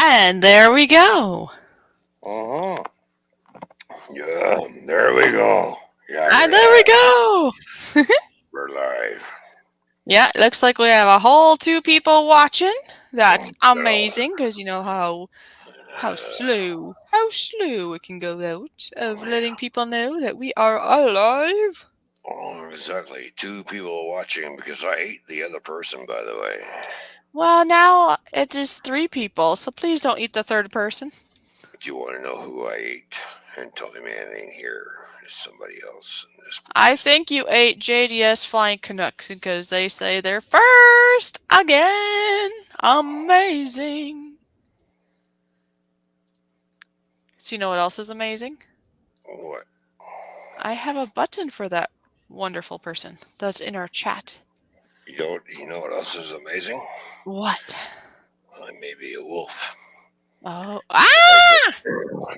And there we go. Uh-huh. Yeah, there we go. Yeah, And we're there we live. go. We're live. Yeah, it looks like we have a whole two people watching. That's So, amazing because you know how slow it can go out of letting people know that we are alive. exactly. Two people watching because I ate the other person, by the way. Well, now it is three people, so please don't eat the third person. But you want to know who I ate? And Toyman ain't here. There's somebody else in this I place. think you ate JDS Flying Canucks because they say they're first again. Amazing. So you know what else is amazing? What? I have a button for that wonderful person that's in our chat. You know what else is amazing? What? I may be a wolf. Oh,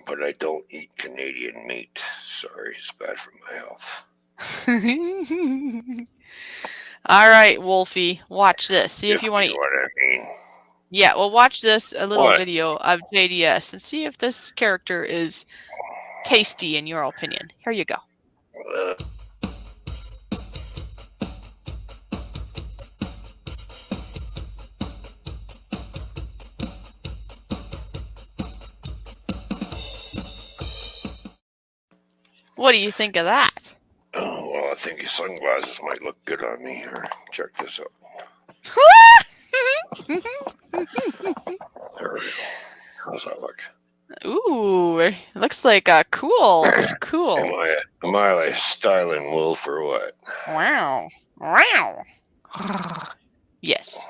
But I don't eat Canadian meat. Sorry, it's bad for my health. All right, Wolfie, watch this. See if If you want you to. know what I mean. Yeah, well, watch this a little What? video of JDS and see if this character is tasty in your opinion. Here you go. Uh, What do you think of that? Oh, well, I think your sunglasses might look good on me here. Check this out. There we go. How's that look? Ooh, looks like a cool. Am I like styling wolf or what? Wow. Wow. Yes.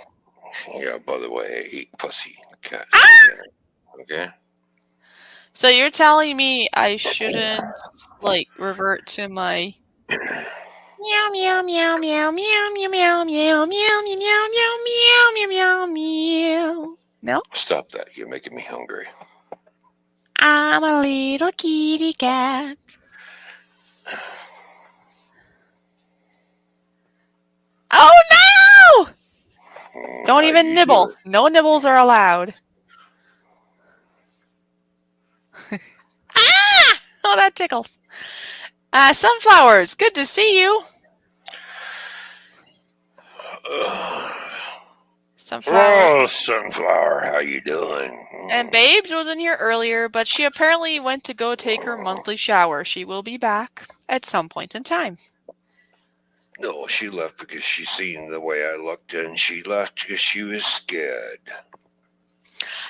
Yeah, by the way, I eat pussy cats Ah! for dinner. Okay? So you're telling me I shouldn't like revert to my meow meow meow meow meow meow meow meow meow meow meow meow meow meow meow. No? Stop that. You're making me hungry. I'm a little kitty cat. Oh no! Don't even nibble. No nibbles are allowed. Ah! Oh, that tickles. Sunflowers, good to see you. Sunflowers. Oh, sunflower, how you doing? And Babes was in here earlier, but she apparently went to go take her monthly shower. She will be back at some point in time. No, she left because she seen the way I looked, and she left because she was scared.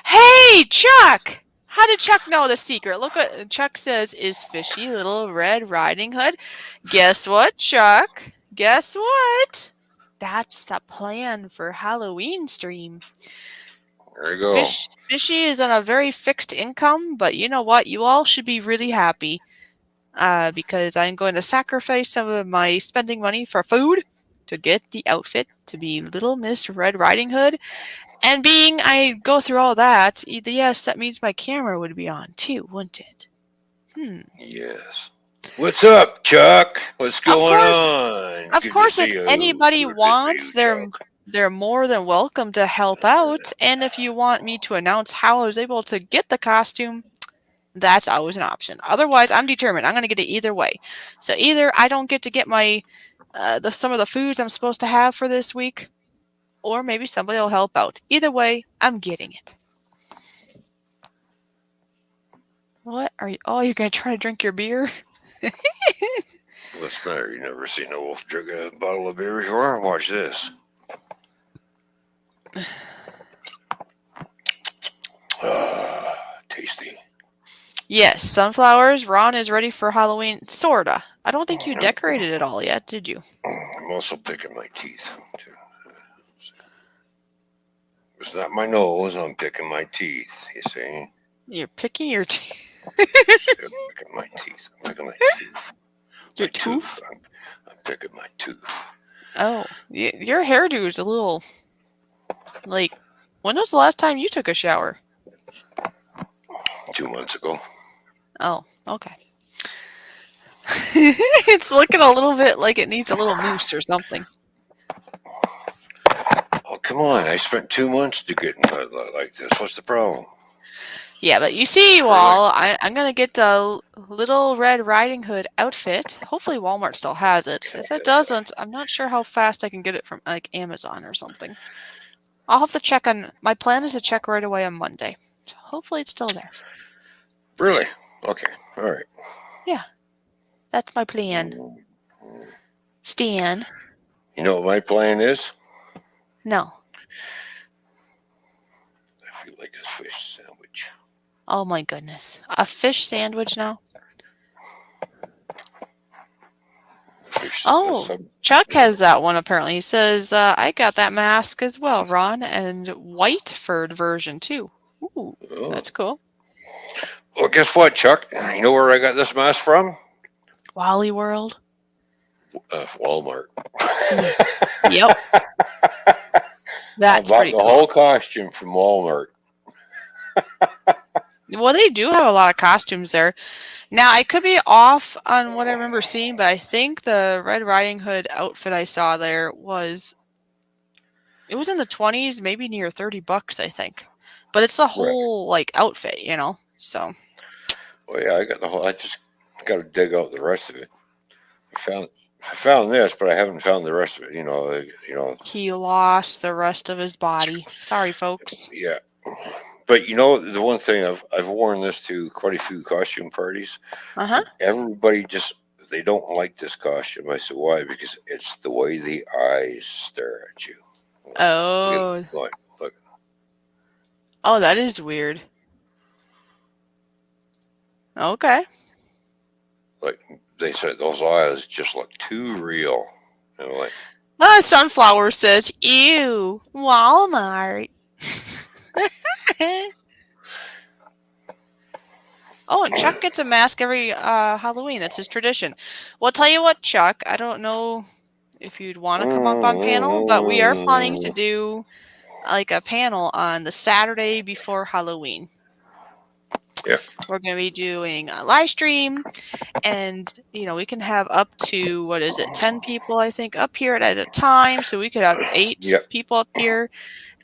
Hey, Chuck! How did Chuck know the secret? Look what Chuck says is Fishy Little Red Riding Hood. Guess what, Chuck? Guess what? That's the plan for Halloween stream. There you go. Fishy is on a very fixed income, but you know what? You all should be really happy because I'm going to sacrifice some of my spending money for food to get the outfit to be Little Miss Red Riding Hood. And being I go through all that, yes, that means my camera would be on too, wouldn't it? Yes. What's up, Chuck? What's going on? Of Good course, to if see you. anybody Good to see wants, you, Chuck. they're more than welcome to help out. And if you want me to announce how I was able to get the costume, that's always an option. Otherwise, I'm determined. I'm going to get it either way. So either I don't get to get my some of the foods I'm supposed to have for this week, or maybe somebody will help out. Either way, I'm getting it. What are you? Oh, you're going to try to drink your beer? What's the matter? You never seen a wolf drink a bottle of beer before? Watch this. Tasty. Yes, sunflowers. Ron is ready for Halloween. Sorta. I don't think you decorated it all yet, did you? I'm also picking my teeth, too. It's not my nose, I'm picking my teeth, you see? You're picking your teeth. I'm picking my teeth. I'm picking my tooth. Your My tooth? I'm picking my tooth. Oh, your hairdo is a little... Like, when was the last time you took a shower? 2 months ago. Oh, okay. It's looking a little bit like it needs a little mousse or something. Oh, come on. I spent 2 months to get like this. What's the problem? Yeah, but you see, you For like, all, I'm gonna get the Little Red Riding Hood outfit. Hopefully Walmart still has it. If it doesn't, I'm not sure how fast I can get it from like Amazon or something. I'll have to check on. My plan is to check right away on Monday. So hopefully it's still there. really? Okay. All right. Yeah, that's my plan. Mm, Stan, You know what my plan is? no. I feel like a fish sandwich. Oh my goodness, a fish sandwich now. Fish. Oh, Chuck has that one apparently. He says, I got that mask as well, Ron, and white furred version too. Ooh, Oh. that's cool. Well, guess what, Chuck? You know where I got this mask from? Wally World. Walmart. Yep, I that's bought pretty the cool. whole costume from Walmart. Well, they do have a lot of costumes there. Now, I could be off on what I remember seeing, but I think the Red Riding Hood outfit I saw there was it was in the 20s, maybe near $30, I think. But it's the Right. whole like outfit, you know. So Oh yeah, I got the whole. I just got to dig out the rest of it. I found this, but I haven't found the rest of it. he lost the rest of his body. Sorry, folks. Yeah. But you know, the one thing I've worn this to quite a few costume parties, Uh-huh. and everybody just they don't like this costume. I said, why? Because it's the way the eyes stare at you. Look at Oh. look. Oh, that is weird. Okay. Like they said, those eyes just look too real. And I'm like, Sunflower says, ew, Walmart. Oh, and Chuck gets a mask every Halloween. That's his tradition. Well, tell you what, Chuck, I don't know if you'd want to come up on panel, but we are planning to do like a panel on the Saturday before Halloween. yeah, We're going to be doing a live stream, and we can have up to, what is it, 10 people, I think, up here at a time. So we could have 8 yeah, people up here,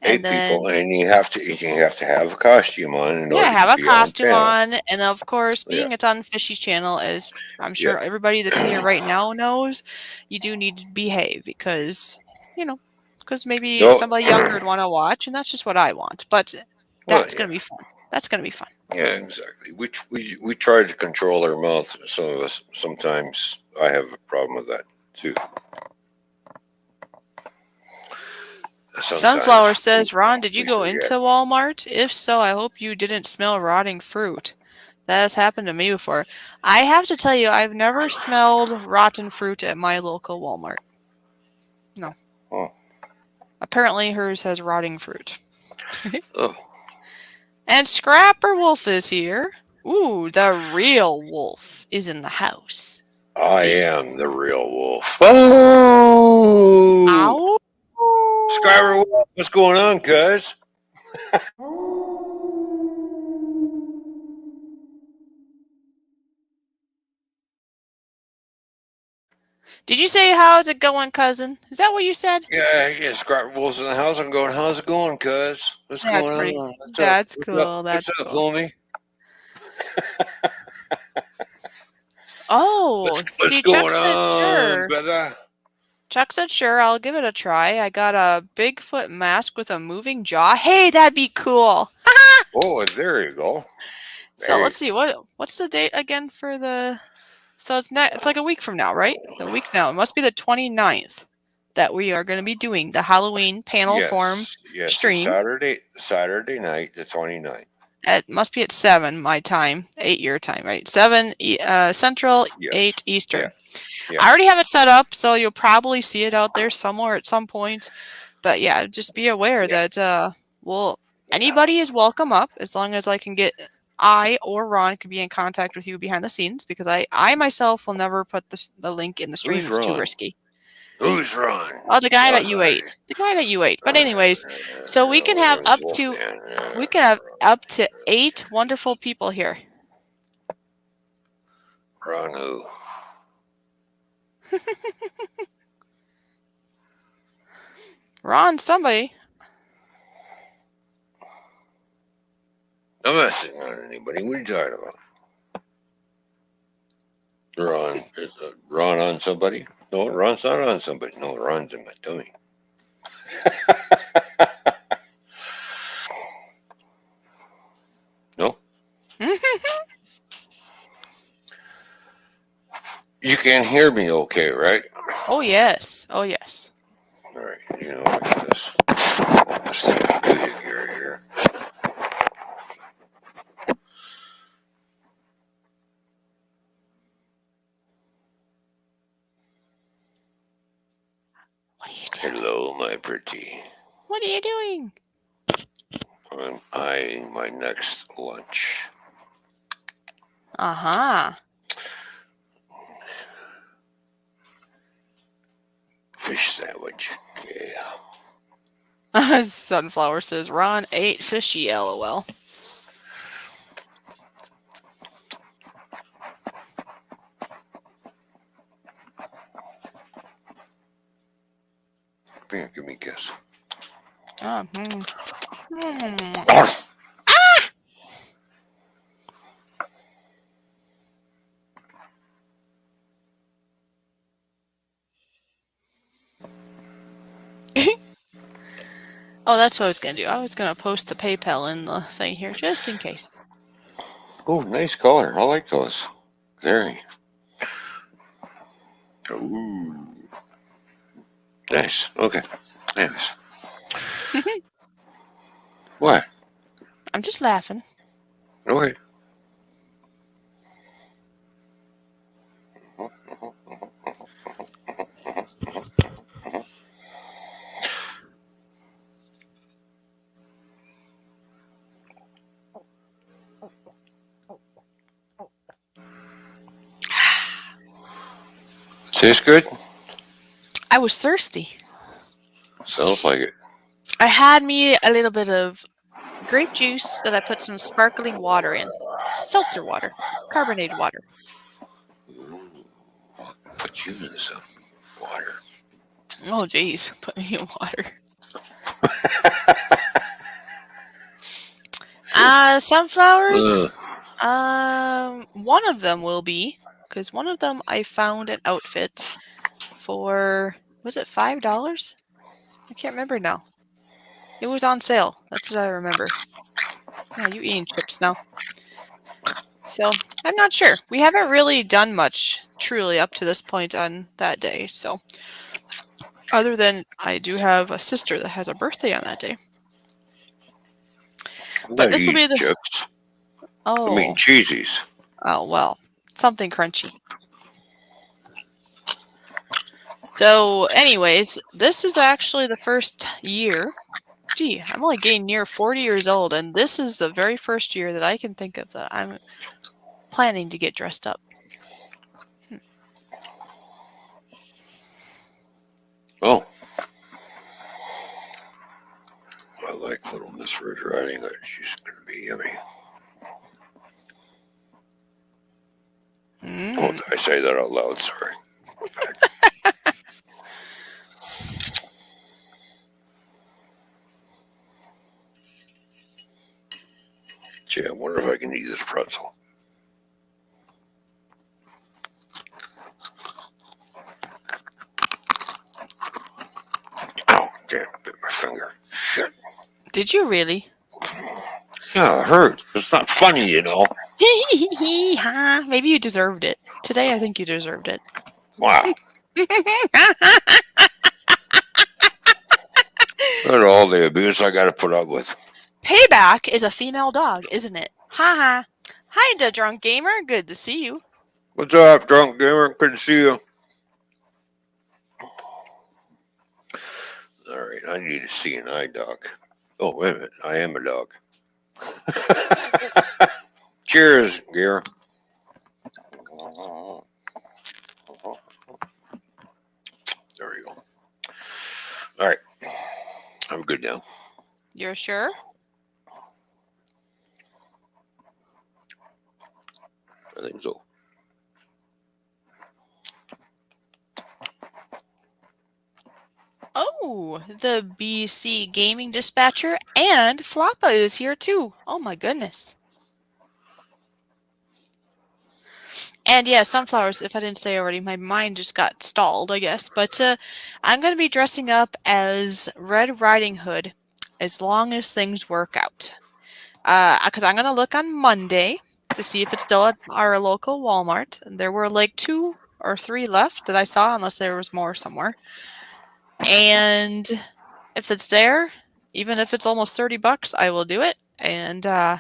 and 8 people, then and you have to have a costume on in yeah, order have to a be on costume panel. on, and of course, Yeah, being it's on Fishy's channel, as I'm yeah. sure everybody that's in here right now knows, you do need to behave because, maybe No, somebody younger would want to watch, and that's just what I want. But well, that's yeah, gonna be fun. That's gonna be fun. yeah, exactly. We try to control our mouth. Some of us sometimes I have a problem with that too. Sunflower Sometimes says, Ron, did you we go forget. into Walmart? If so, I hope you didn't smell rotting fruit. That has happened to me before. I have to tell you, I've never smelled rotten fruit at my local Walmart. No. Oh, Apparently hers has rotting fruit. oh, And Scrapper Wolf is here. Ooh, the real wolf is in the house. I See? am the real wolf. Oh, Ow! Skyler Wolf, what's going on, cuz? Did you say how's it going, cousin? Is that what you said? Yeah, Skyler Wolf's in the house. I'm going, how's it going, cuz? What's That's going pretty. on? What's up? That's What's up? cool. What's That's up, cool. homie? Oh, What's see, Chuck going said on, sure. brother? Chuck said sure. I'll give it a try. I got a Bigfoot mask with a moving jaw. Hey, that'd be cool. Oh, there you go. So There you let's see what's the date again for the. So it's like a week from now, right? The week now. It must be the 29th that we are going to be doing the Halloween panel form Yes, it's stream. Saturday night, the 29th. It must be at 7 my time, 8 your time, right? 7 Central, Yes, 8 yeah, Eastern. yeah, I already have it set up, so you'll probably see it out there somewhere at some point. But yeah, just be aware yeah. that well, anybody is welcome up as long as I can get I or Ron can be in contact with you behind the scenes because I myself will never put the link in the stream. Who's It's too Ron? risky. Who's Ron? Oh, the guy Oh, that you sorry. ate. The guy that you ate. But anyways, so we can My have name is up to Wolfman. we can have up to 8 wonderful people here. Ron who? Ron somebody. I'm not sitting on anybody. What are you talking about? Ron, is Ron on somebody? No, Ron's not on somebody. No, Ron's in my tummy. No? You can hear me okay, right? Oh, yes. Oh, yes. All right, you know, look at this. This thing is good here. What are you doing? Hello, my pretty. What are you doing? I'm eyeing my next lunch. Uh-huh. Fish sandwich. Yeah. Sunflower says, Ron ate fishy, LOL. Come here, give me a kiss. Oh, that's what I was going to do. I was going to post the PayPal in the thing here, just in case. Oh, nice color. I like those. Very. Ooh. Nice. Okay. Anyways. What? I'm just laughing. Okay. Tastes good? I was thirsty. Sounds like it. I had me a little bit of grape juice that I put some sparkling water in. Seltzer water. Carbonated water. Ooh. Put you in some water. Oh, geez. Put me in water. Sunflowers. One of them will be, because one of them I found an outfit for, was it $5? I can't remember now. It was on sale. That's what I remember. Yeah, you eating chips now. So, I'm not sure. We haven't really done much, truly, up to this point on that day. So, other than I do have a sister that has a birthday on that day. But this will be the... chips. Oh. I mean, cheesies. Oh, well. Something crunchy. So, anyways, this is actually the first year. Gee, I'm only getting near 40 years old, and this is the very first year that I can think of that I'm planning to get dressed up. Oh. I like Little Miss Red Riding Hood. She's going to be yummy. Oh, did I say that out loud? Sorry. Gee, I wonder if I can eat this pretzel. Oh, damn, bit my finger. Shit. Did you really? Yeah, it hurt. It's not funny, you know. Maybe you deserved it. Today, I think you deserved it. Wow. Look at all the abuse I got to put up with. Payback is a female dog, isn't it? Ha ha. Hi, the drunk gamer. Good to see you. What's up, drunk gamer? Good to see you. All right, I need to see an eye dog. Oh, wait a minute. I am a dog. Cheers, Gear. There we go. All right. I'm good now. You're sure? I think so. Oh, the BC Gaming Dispatcher and Floppa is here too. Oh my goodness. And yeah, sunflowers, if I didn't say already, my mind just got stalled, I guess. But I'm going to be dressing up as Red Riding Hood as long as things work out. Because I'm going to look on Monday to see if it's still at our local Walmart. There were like 2 or 3 left that I saw, unless there was more somewhere. And if it's there, even if it's almost $30, I will do it. And yeah,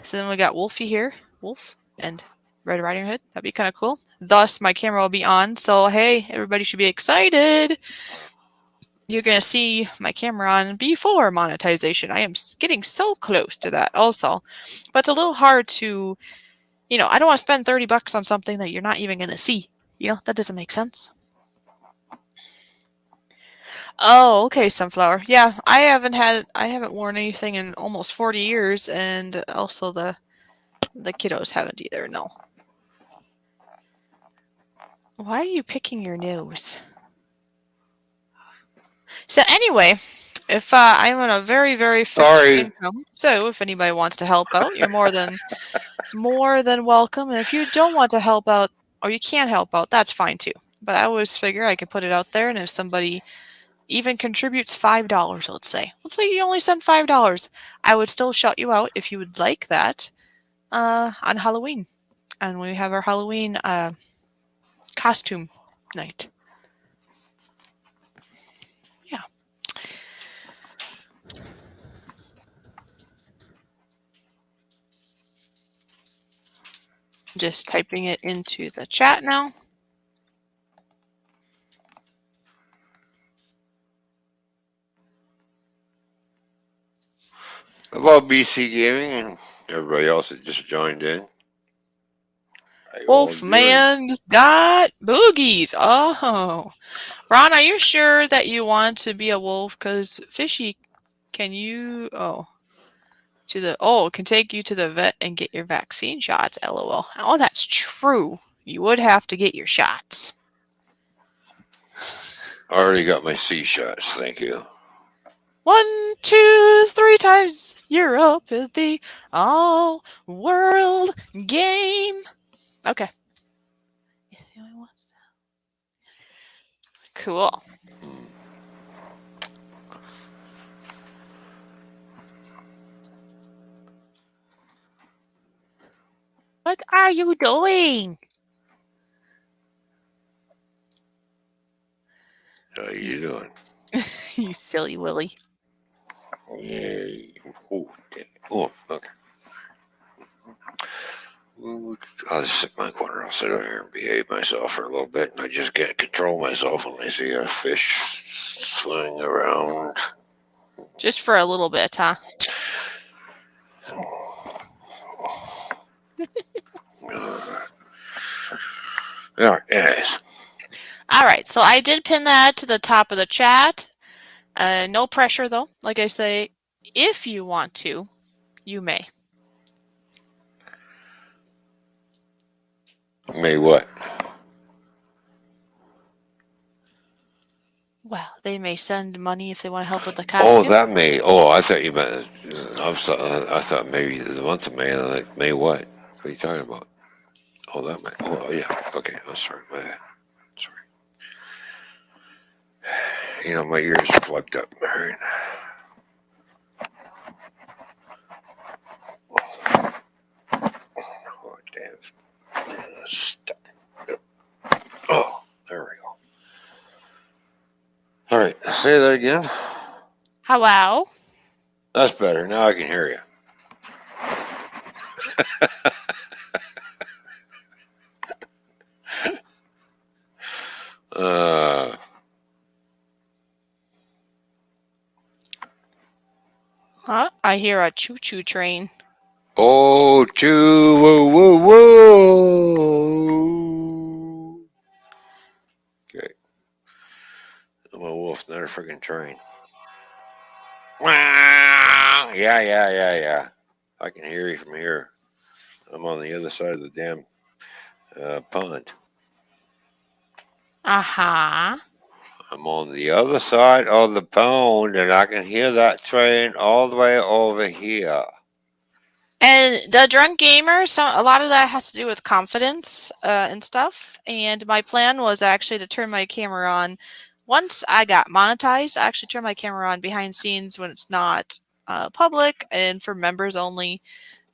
so then we got Wolfie here, Wolf, and Red Riding Hood. That'd be kind of cool. Thus, my camera will be on, so hey, everybody should be excited. You're gonna see my camera on before monetization. I am getting so close to that also, but it's a little hard to, I don't want to spend $30 on something that you're not even gonna see. That doesn't make sense. Oh, okay, sunflower. Yeah, I haven't worn anything in almost 40 years, and also the kiddos haven't either. No. Why are you picking your nose? So anyway, if I'm on a very, very fixed Sorry. income, so if anybody wants to help out, you're more than welcome. And if you don't want to help out, or you can't help out, that's fine too. But I always figure I can put it out there, and if somebody even contributes $5, let's say you only send $5, I would still shout you out if you would like that on Halloween, and we have our Halloween costume night. Yeah. Just typing it into the chat now. Hello, BC Gaming, and everybody else that just joined in. Wolfman's got boogies. Oh, Ron, are you sure that you want to be a wolf? Because Fishy, can you? Can take you to the vet and get your vaccine shots. LOL. Oh, that's true. You would have to get your shots. I already got my C shots, thank you. 1, 2, 3 times. You're up at the all-world game. Okay. Cool. What are you doing? How you doing? You silly Willy. Yay. Oh, okay. I'll just sit in my corner. I'll sit over here and behave myself for a little bit, and I just can't control myself when I see a fish swimming around. Just for a little bit, huh? Yeah, anyways. All right, so I did pin that to the top of the chat. No pressure, though. Like I say, if you want to, you may. May what? Well, they may send money if they want to help with the costume. Oh, that May. Oh, I thought you meant. I thought maybe the month of May. Like May what? What are you talking about? Oh, that May. Oh, yeah. Okay. I'm sorry. My bad. Sorry. My ears are plugged up. All right. Oh, damn. Stuck. Oh, there we go. All right. Say that again. Hello? That's better. Now I can hear you. Huh? I hear a choo-choo train. Oh, choo, woo, woo, woo. Okay. I'm a wolf, not a friggin' train. Yeah. I can hear you from here. I'm on the other side of the damn pond. Uh-huh. I'm on the other side of the pond, and I can hear that train all the way over here. And the drunk gamer, a lot of that has to do with confidence and stuff. And my plan was actually to turn my camera on once I got monetized. I actually turn my camera on behind scenes when it's not public and for members only.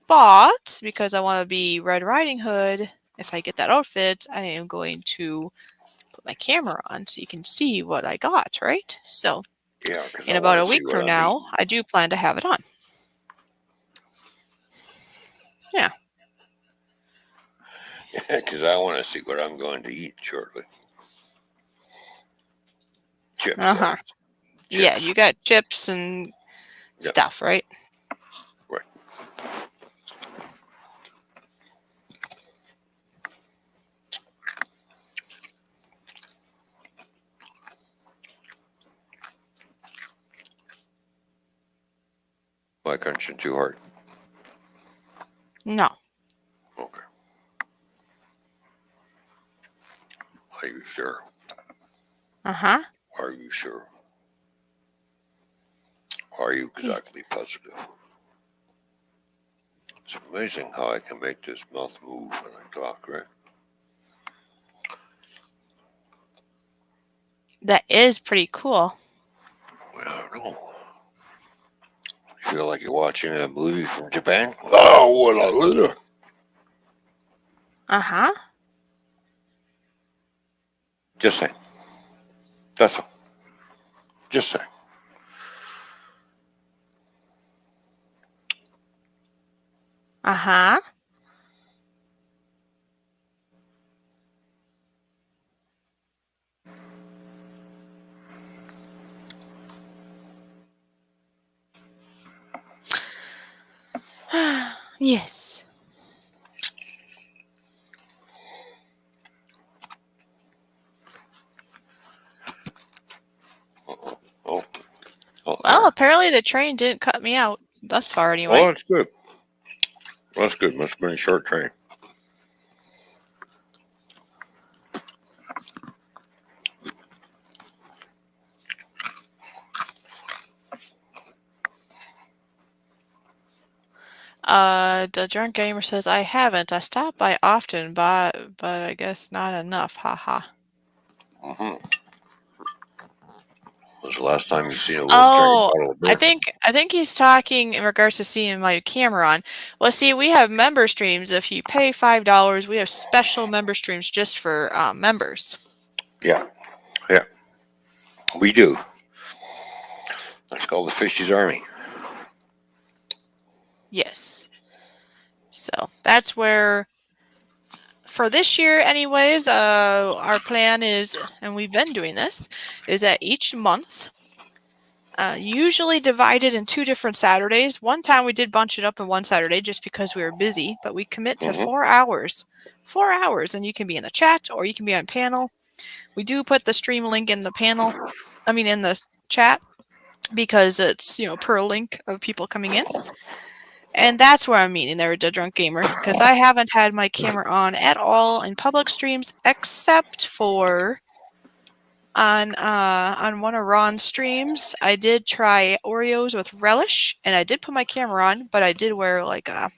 But because I want to be Red Riding Hood, if I get that outfit, I am going to put my camera on so you can see what I got, right? So Yeah, because in I about want a to see week what from I'm now, eating. I do plan to have it on. Yeah. Because I want to see what I'm going to eat shortly. Chips, that Uh-huh. is. Yeah, Chips. you got chips and Yep. stuff, right? Right. Why crunching too hard? No. Okay. Are you sure? Uh-huh. Are you sure? Are you exactly positive? It's amazing how I can make this mouth move when I talk, right? That is pretty cool. Well, I don't know. You feel like you're watching a movie from Japan? Oh, what a litter! Uh-huh. Just saying. That's all. Just saying. Uh-huh. Yes. Uh-oh. Oh, oh, Well, there. apparently the train didn't cut me out thus far Oh, anyway. that's good. That's good. Must have been a short train. The drunk gamer says, I haven't. I stop by often, but I guess not enough. Haha. Mm-hmm. Was the last time you seen a little tiny Oh, bottle of I beer? think I think he's talking in regards to seeing my camera on. Well, see, we have member streams. If you pay $5, we have special member streams just for members. Yeah. Yeah. We do. That's called the Fishy's Army. Yes. So that's where, for this year, anyways, our plan is, and we've been doing this, is that each month, usually divided in 2 different Saturdays. One time we did bunch it up in one Saturday just because we were busy, but we commit to Mm-hmm. 4 hours. 4 hours, and you can be in the chat or you can be on panel. We do put the stream link in the panel, in the chat, because it's, per link of people coming in. And that's where I'm meeting there, the drunk gamer, because I haven't had my camera on at all in public streams except for on one of Ron's streams. I did try Oreos with relish, and I did put my camera on, but I did wear like a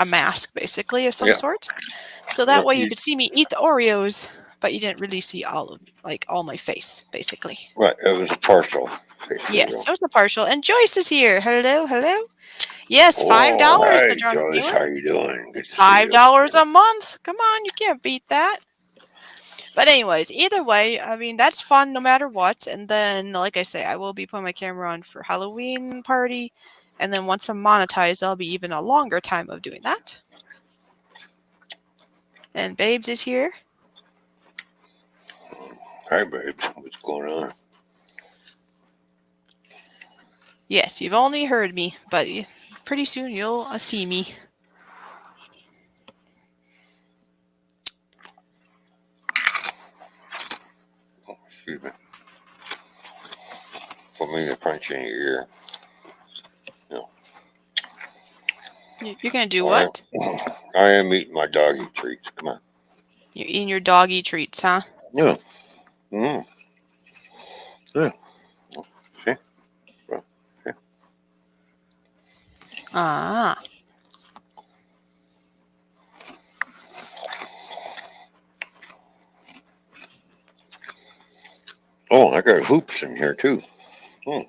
mask basically of some Yeah. sort, so that way you could see me eat the Oreos, but you didn't really see all my face basically. Right. It was a partial face Yes, reveal. it was the partial. And Joyce is here. Hello, hello. Yes, Oh, $5, the hey, drunk Joyce. gamer. How you doing? Good It's to see you. $5 a month. Come on, you can't beat that. But anyways, either way, that's fun no matter what. And then, like I say, I will be putting my camera on for Halloween party. And then once I'm monetized, there'll be even a longer time of doing that. And Babes is here. Hi, babes. What's going on? Yes, you've only heard me, but pretty soon you'll see me. Oh, excuse me. Put me the crunch in your ear. No. You're going to do what? I am eating my doggy treats. Come on. You're eating your doggy treats, huh? Yeah. Mm. Yeah. See? Well, see? Ah. Oh, I got hoops in here too. Hmm.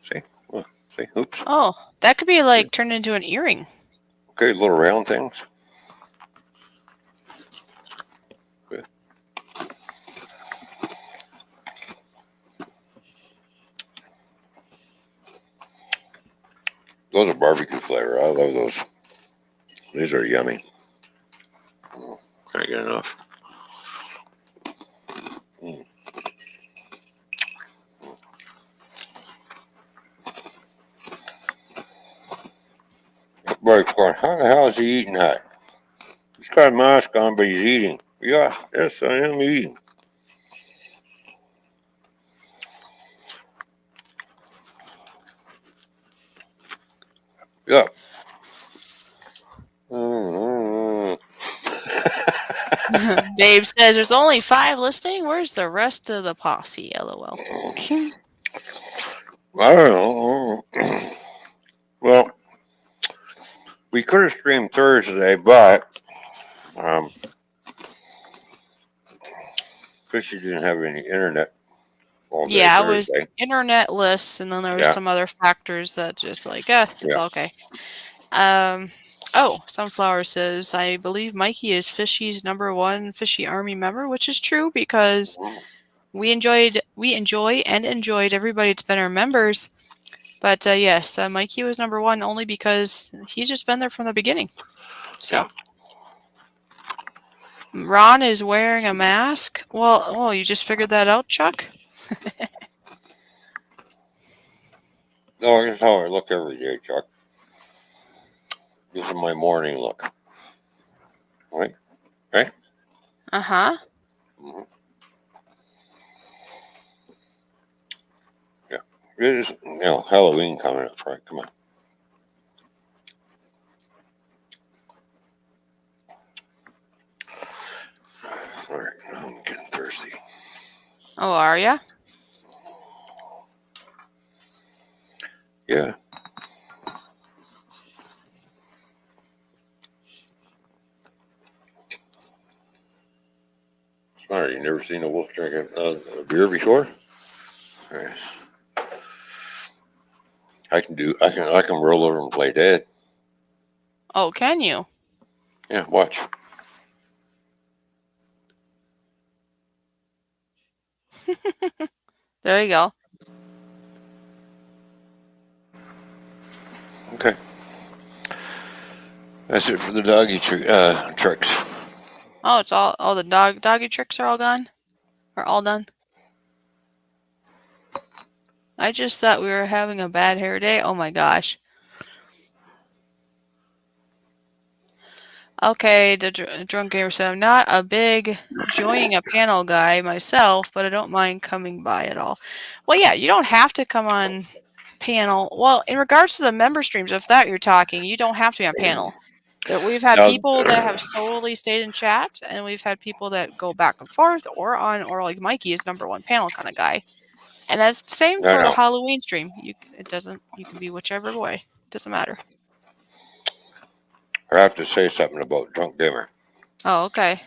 See? Oh, see, hoops. Oh, that could be like turned into an earring. Okay, little round things. Good. Those are barbecue flavor. I love those. These are yummy. Oh, can't get enough. Mm. Everybody's going, how the hell is he eating that? He's got a mask on, but he's eating. Yeah, yes, I am eating. Yeah. Mm-hmm. Babe says there's only 5 listening. Where's the rest of the posse? LOL. I don't know. Well, we could have streamed Thursday, but um, Fishy didn't have any internet all day Yeah, it was Thursday. internet lists, and then there was Yeah, some other factors that just like, it's yeah. all okay. Oh, Sunflower says, I believe Mikey is Fishy's #1 Fishy Army member, which is true because we enjoy and enjoyed everybody that's been our members. But yes, Mikey was #1 only because he's just been there from the beginning. So Yeah. Ron is wearing a mask. Well, oh, you just figured that out, Chuck? No, this is how I look every day, Chuck. This is my morning look. Right? Right? Uh-huh. Mm-hmm. Yeah. It is, Halloween coming up, right? Come on. All right, now I'm getting thirsty. Oh, are ya? Yeah. Sorry, you never seen a wolf drink a beer before? Yes. I can roll over and play dead. Oh, can you? Yeah, watch. There you go. Okay. That's it for the doggy tricks. Oh, it's all the doggy tricks are all gone? Or all done? I just thought we were having a bad hair day. Oh my gosh. Okay, the drunk gamer said, I'm not a big joining a panel guy myself, but I don't mind coming by at all. Well, yeah, you don't have to come on panel. Well, in regards to the member streams, if that you're talking, you don't have to be on panel. We've had Now, people that have solely stayed in chat, and we've had people that go back and forth, or like Mikey is #1 panel kind of guy. And that's the same I for the know. Halloween stream. You can be whichever way. It doesn't matter. I have to say something about drunk gamer. Oh, okay.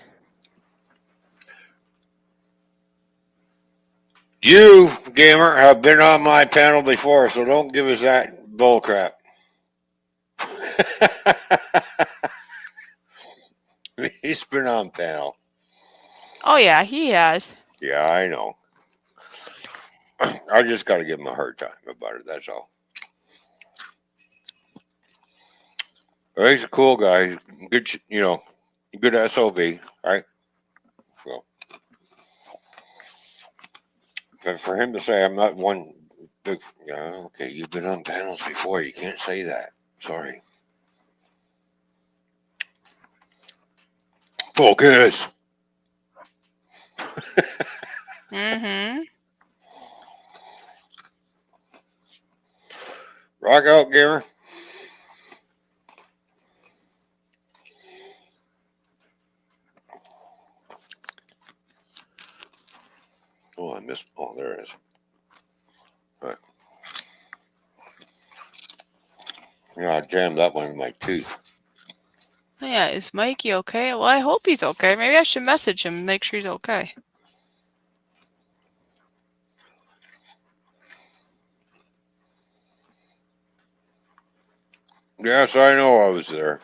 You, gamer, have been on my panel before, so don't give us that bullcrap. He's been on panel. Oh yeah, he has. Yeah, I know. I just got to give him a hard time about it. That's all. Well, he's a cool guy. Good, good SOV, right? So, but for him to say I'm not one big, okay, you've been on panels before. You can't say that. Sorry. Focus. Mm-hmm. Rock out, gamer. Oh, I missed. Oh, there it is. All right. Yeah, I jammed that one in my tooth. Yeah, is Mikey okay? Well, I hope he's okay. Maybe I should message him and make sure he's okay. Yes, I know I was there.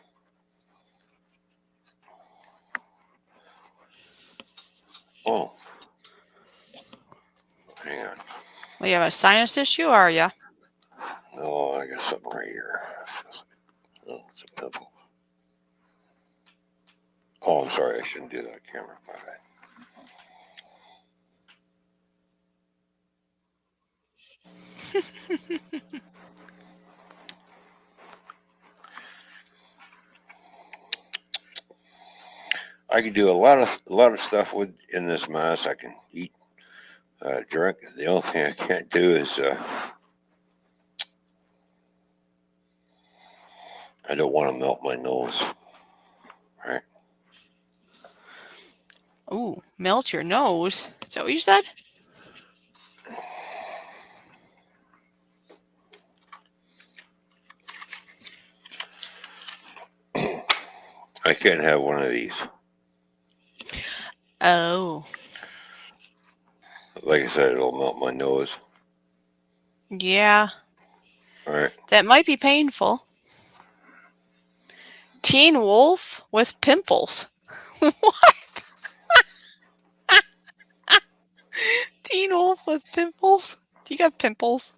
Oh, hang on. Well, you have a sinus issue, are ya? No, I got something right here. Oh, it's a pimple. Oh, I'm sorry. I shouldn't do that camera. My bad. I can do a lot of stuff with in this mass. I can eat, drink. The only thing I can't do is I don't want to melt my nose. Right? Ooh, melt your nose. Is that what you said? I can't have one of these. Oh, Like I said, it'll melt my nose. yeah. All right. That might be painful. Teen wolf with pimples. What? Teen wolf with pimples? Do you got pimples?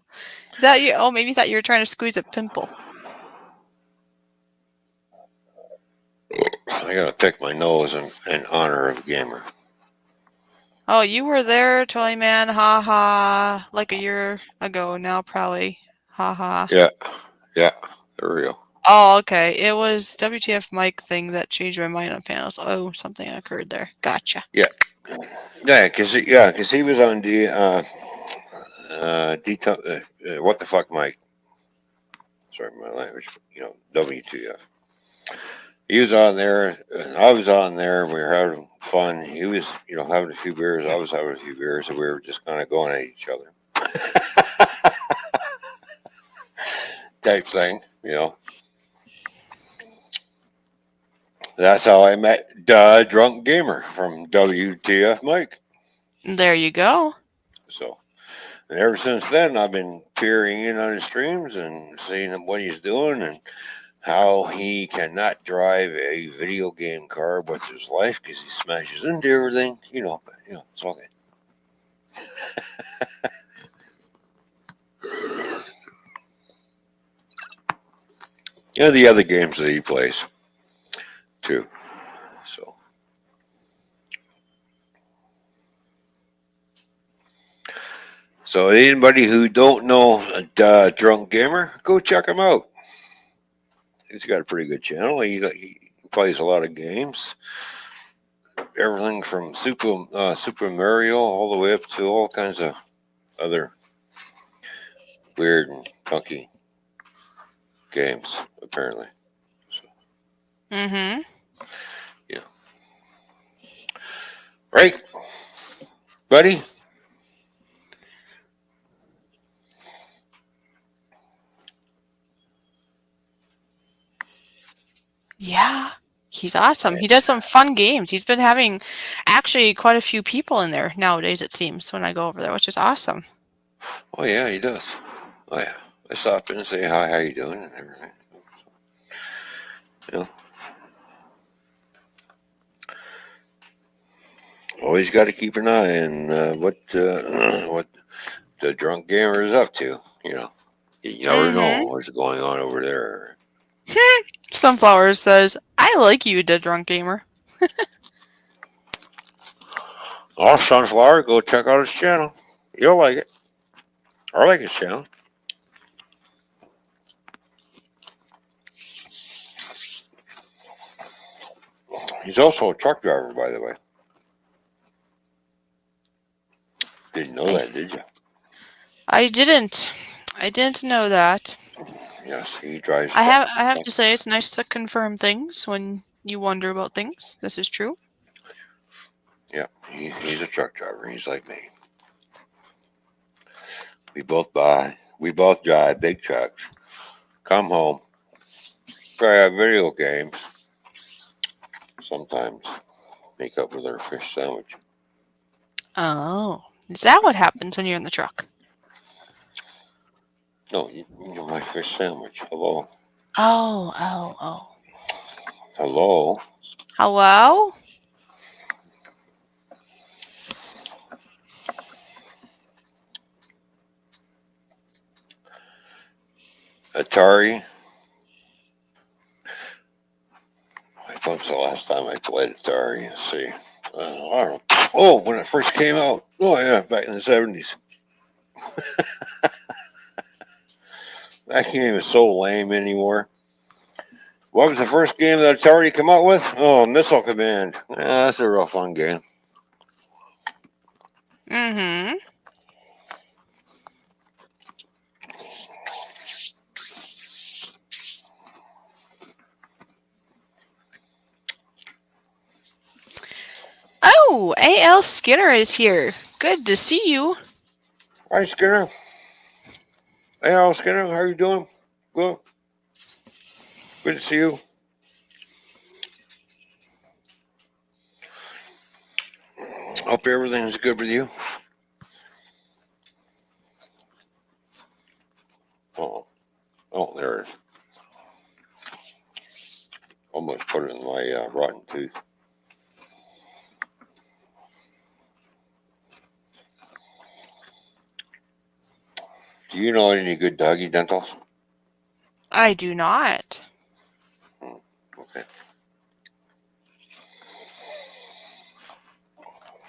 Is that you? Oh, maybe you thought you were trying to squeeze a pimple. I gotta pick my nose in honor of Gamer. Oh, you were there, Toyman. Ha ha. Like a year ago now, probably. Ha ha. Yeah, yeah. There we go. Oh, okay. It was WTF Mike thing that changed my mind on panels. Oh, something occurred there. Gotcha. Yeah, yeah, cause he was on what the fuck, Mike? Sorry, my language. WTF. He was on there, and I was on there, and we were having fun. He was, having a few beers. I was having a few beers, and we were just kind of going at each other, type thing. That's how I met Drunk Gamer from WTF Mike. There you go. So, and ever since then, I've been peering in on his streams and seeing what he's doing and how he cannot drive a video game car with his life because he smashes into everything. But it's okay. The other games that he plays too. So, anybody who don't know Drunk Gamer, go check him out. He's got a pretty good channel. He plays a lot of games, everything from Super Mario all the way up to all kinds of other weird and funky games, apparently. So, Mm-hmm. yeah. Right, buddy? Yeah. He's awesome. He does some fun games. He's been having actually quite a few people in there nowadays, it seems, when I go over there, which is awesome. Oh, yeah, he does. Oh, yeah. I stop in and say hi, how you doing, and everything. So, always got to keep an eye on what the Drunk Gamer is up to. You never know Mm-hmm. what's going on over there. Sunflower says, I like you, the drunk gamer. Oh, Sunflower, go check out his channel. You'll like it. I like his channel. He's also a truck driver, by the way. Didn't know that, did you? I didn't. I didn't know that. Yes, he drives I truck. have to say it's nice to confirm things when you wonder about things. This is true. Yeah, he's a truck driver. He's like me. We both drive big trucks. Come home, grab video games. Sometimes make up with our fish sandwich. Oh. Is that what happens when you're in the truck? No, my fish sandwich. Hello. Oh, oh, oh. Hello. Hello? Atari. When was the last time I played Atari? Let's see. I don't know. Oh, when it first came out. Oh, yeah, back in the 70s. That game is so lame anymore. What was the first game that Atari come out with? Oh, Missile Command. That's a real fun game. Mm-hmm. Oh, A.L. Skinner is here. Good to see you. Hi, Skinner. Hey, Al Skinner. How you doing? Good. Good to see you. Hope everything's good with you. Oh, oh, there it is. Almost put it in my rotten tooth. Do you know any good doggy dentals? I do not. Okay.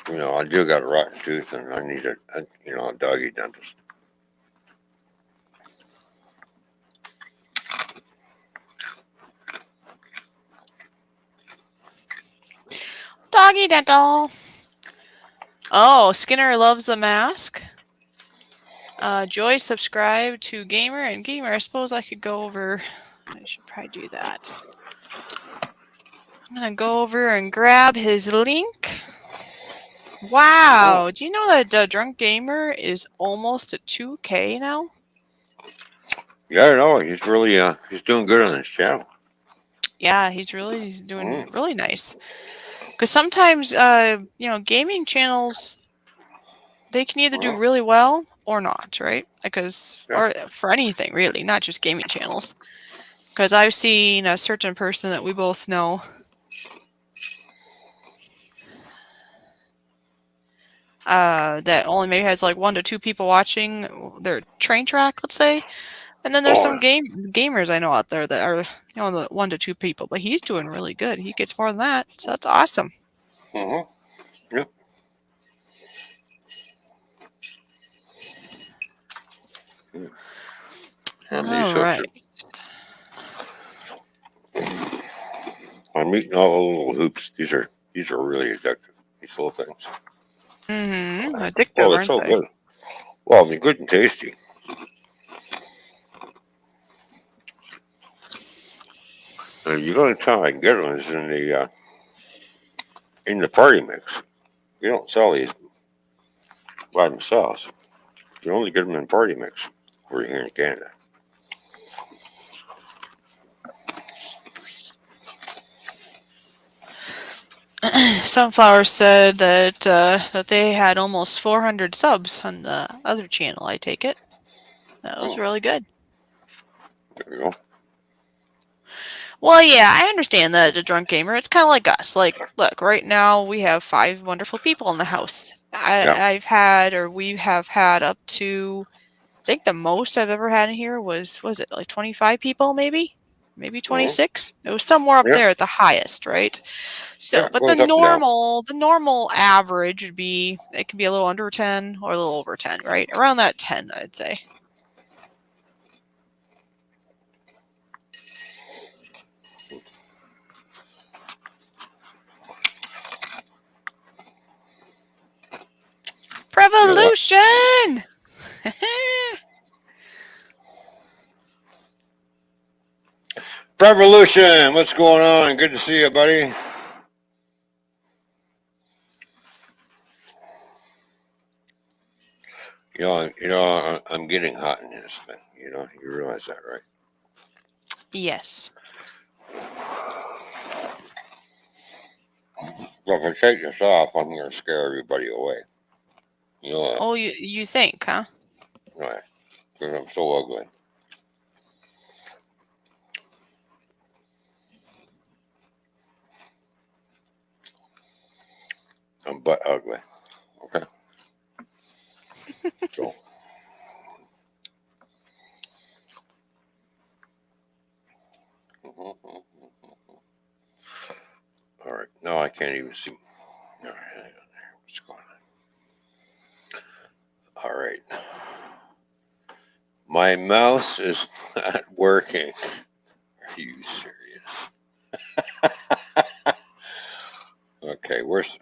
You know, I do got a rotten tooth, and I need a doggy dentist. Doggy dental. Oh, Skinner loves the mask. Joy subscribed to Gamer and Gamer. I suppose I could go over. I should probably do that. I'm gonna go over and grab his link. Wow, do you know that Drunk Gamer is almost at 2K now? Yeah, I know. He's really he's doing good on his channel. Yeah, he's doing really nice. Because sometimes, gaming channels, they can either do really well or not, right? Or for anything really, not just gaming channels. Because I've seen a certain person that we both know that only maybe has like 1 to 2 people watching their train track, let's say. And then there's some gamers I know out there that are, the 1 to 2 people, but he's doing really good. He gets more than that, so that's awesome. Yep. All right. I'm eating all the little hoops. These are really addictive. These little things. Addictive, Oh, they're aren't so they? good. Well, they're good and tasty. And the only time I can get them is in the party mix. You don't sell these by themselves. You only get them in party mix over here in Canada. Sunflower said that they had almost 400 subs on the other channel. I take it. That was really good. There you go. Well, yeah, I understand that the drunk gamer. It's kind of like us. Like, look, right now we have 5 wonderful people in the house. We have had up to, I think the most I've ever had in here was it like 25 people, maybe 26. It was somewhere up there at the highest, right? So, but the Goes up and down. normal average would be, it can be a little under 10 or a little over 10, right? Around that 10, I'd say. Revolution! Revolution, what's going on? Good to see you, buddy. I'm getting hot in this thing. You realize that, right? Yes. So if I take this off, I'm going to scare everybody away. You know that? Oh, you think, huh? Right. Because I'm so ugly. but ugly. Okay. So. All right. No, I can't even see. All right. What's going on? All right. My mouse is not working. Are you serious? Okay, where's...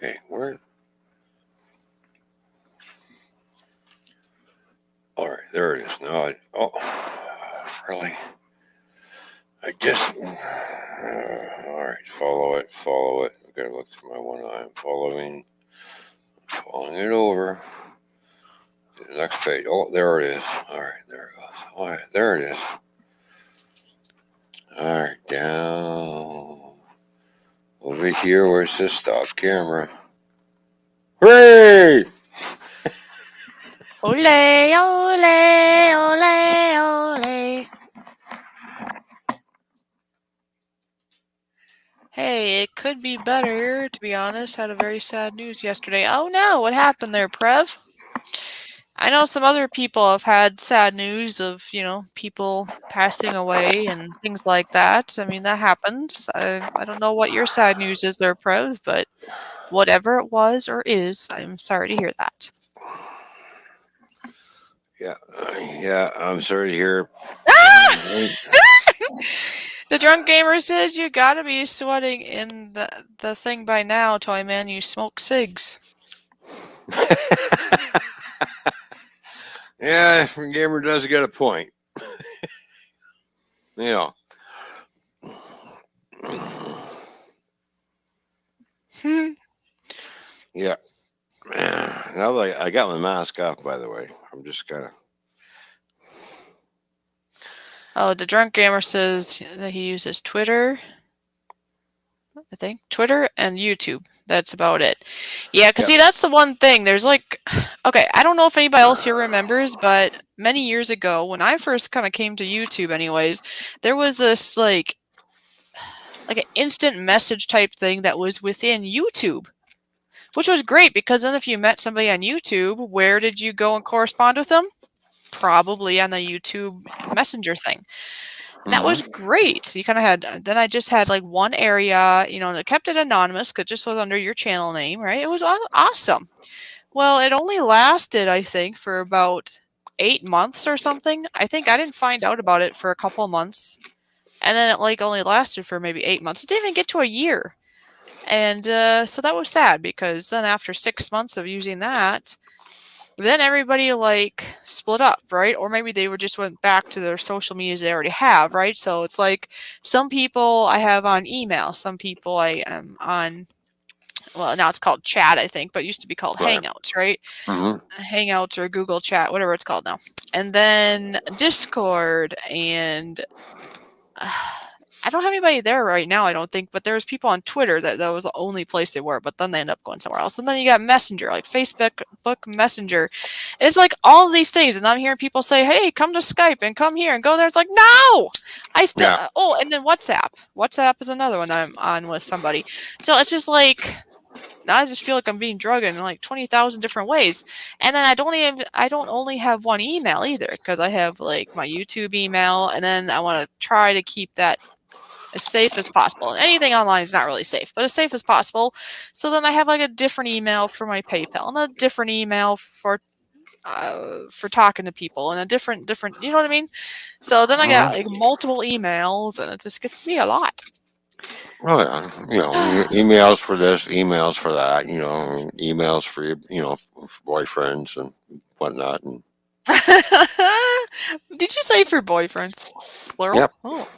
Okay, where... All right, there it is. Now oh, really? I just... all right, follow it. I gotta look through my one eye. I'm following it over. The next page. Oh, there it is. All right, there it goes. All right, there it is. All right, down over here. Where's this stop camera? Hooray! Ole, ole, ole, ole. Hey, it could be better, to be honest. Had a very sad news yesterday. Oh no, what happened there, Prev? I know some other people have had sad news of, people passing away and things like that. I mean, that happens. I don't know what your sad news is there, Prev, but whatever it was or is, I'm sorry to hear that. Yeah, I'm sorry to hear. The drunk gamer says you gotta be sweating in the thing by now, Toyman. You smoke cigs. Yeah, gamer does get a point. You know. Yeah. Now that I got my mask off, by the way, I'm just kind of... Oh, the drunk gamer says that he uses Twitter. I think Twitter and YouTube. That's about it. Yeah, because see, that's the one thing. There's like, okay, I don't know if anybody else here remembers, but many years ago, when I first kind of came to YouTube, anyways, there was this like an instant message type thing that was within YouTube, which was great because then if you met somebody on YouTube, where did you go and correspond with them? Probably on the YouTube Messenger thing. And that was great. You kind of had, then I just had like one area, and it kept it anonymous because it just was under your channel name, right? It was awesome. Well, it only lasted, I think, for about 8 months or something. I think I didn't find out about it for a couple of months. And then it like only lasted for maybe 8 months. It didn't even get to a year. And so that was sad because then after 6 months of using that, then everybody like split up, right? Or maybe they just went back to their social medias they already have, right? So it's like some people I have on email, some people I am on, well, now it's called chat, I think, but it used to be called Hangouts, right? Hangouts or Google Chat, whatever it's called now. And then Discord and I don't have anybody there right now, I don't think, but there's people on Twitter that was the only place they were, but then they end up going somewhere else. And then you got Messenger, like Facebook Messenger. It's like all of these things, and I'm hearing people say, hey, come to Skype and come here and go there. It's like, no! I still, oh, and then WhatsApp. WhatsApp is another one I'm on with somebody. So it's just like, now I just feel like I'm being drugged in like 20,000 different ways. And then I don't only have one email either, because I have like my YouTube email, and then I want to try to keep that as safe as possible. And anything online is not really safe, but as safe as possible. So then I have like a different email for my PayPal and a different email for talking to people and a different, you know what I mean? So then I got like multiple emails and it just gets to be a lot. Oh yeah, emails for this, emails for that, emails for for boyfriends and whatnot. And did you say for boyfriends? Plural? Yep. Oh.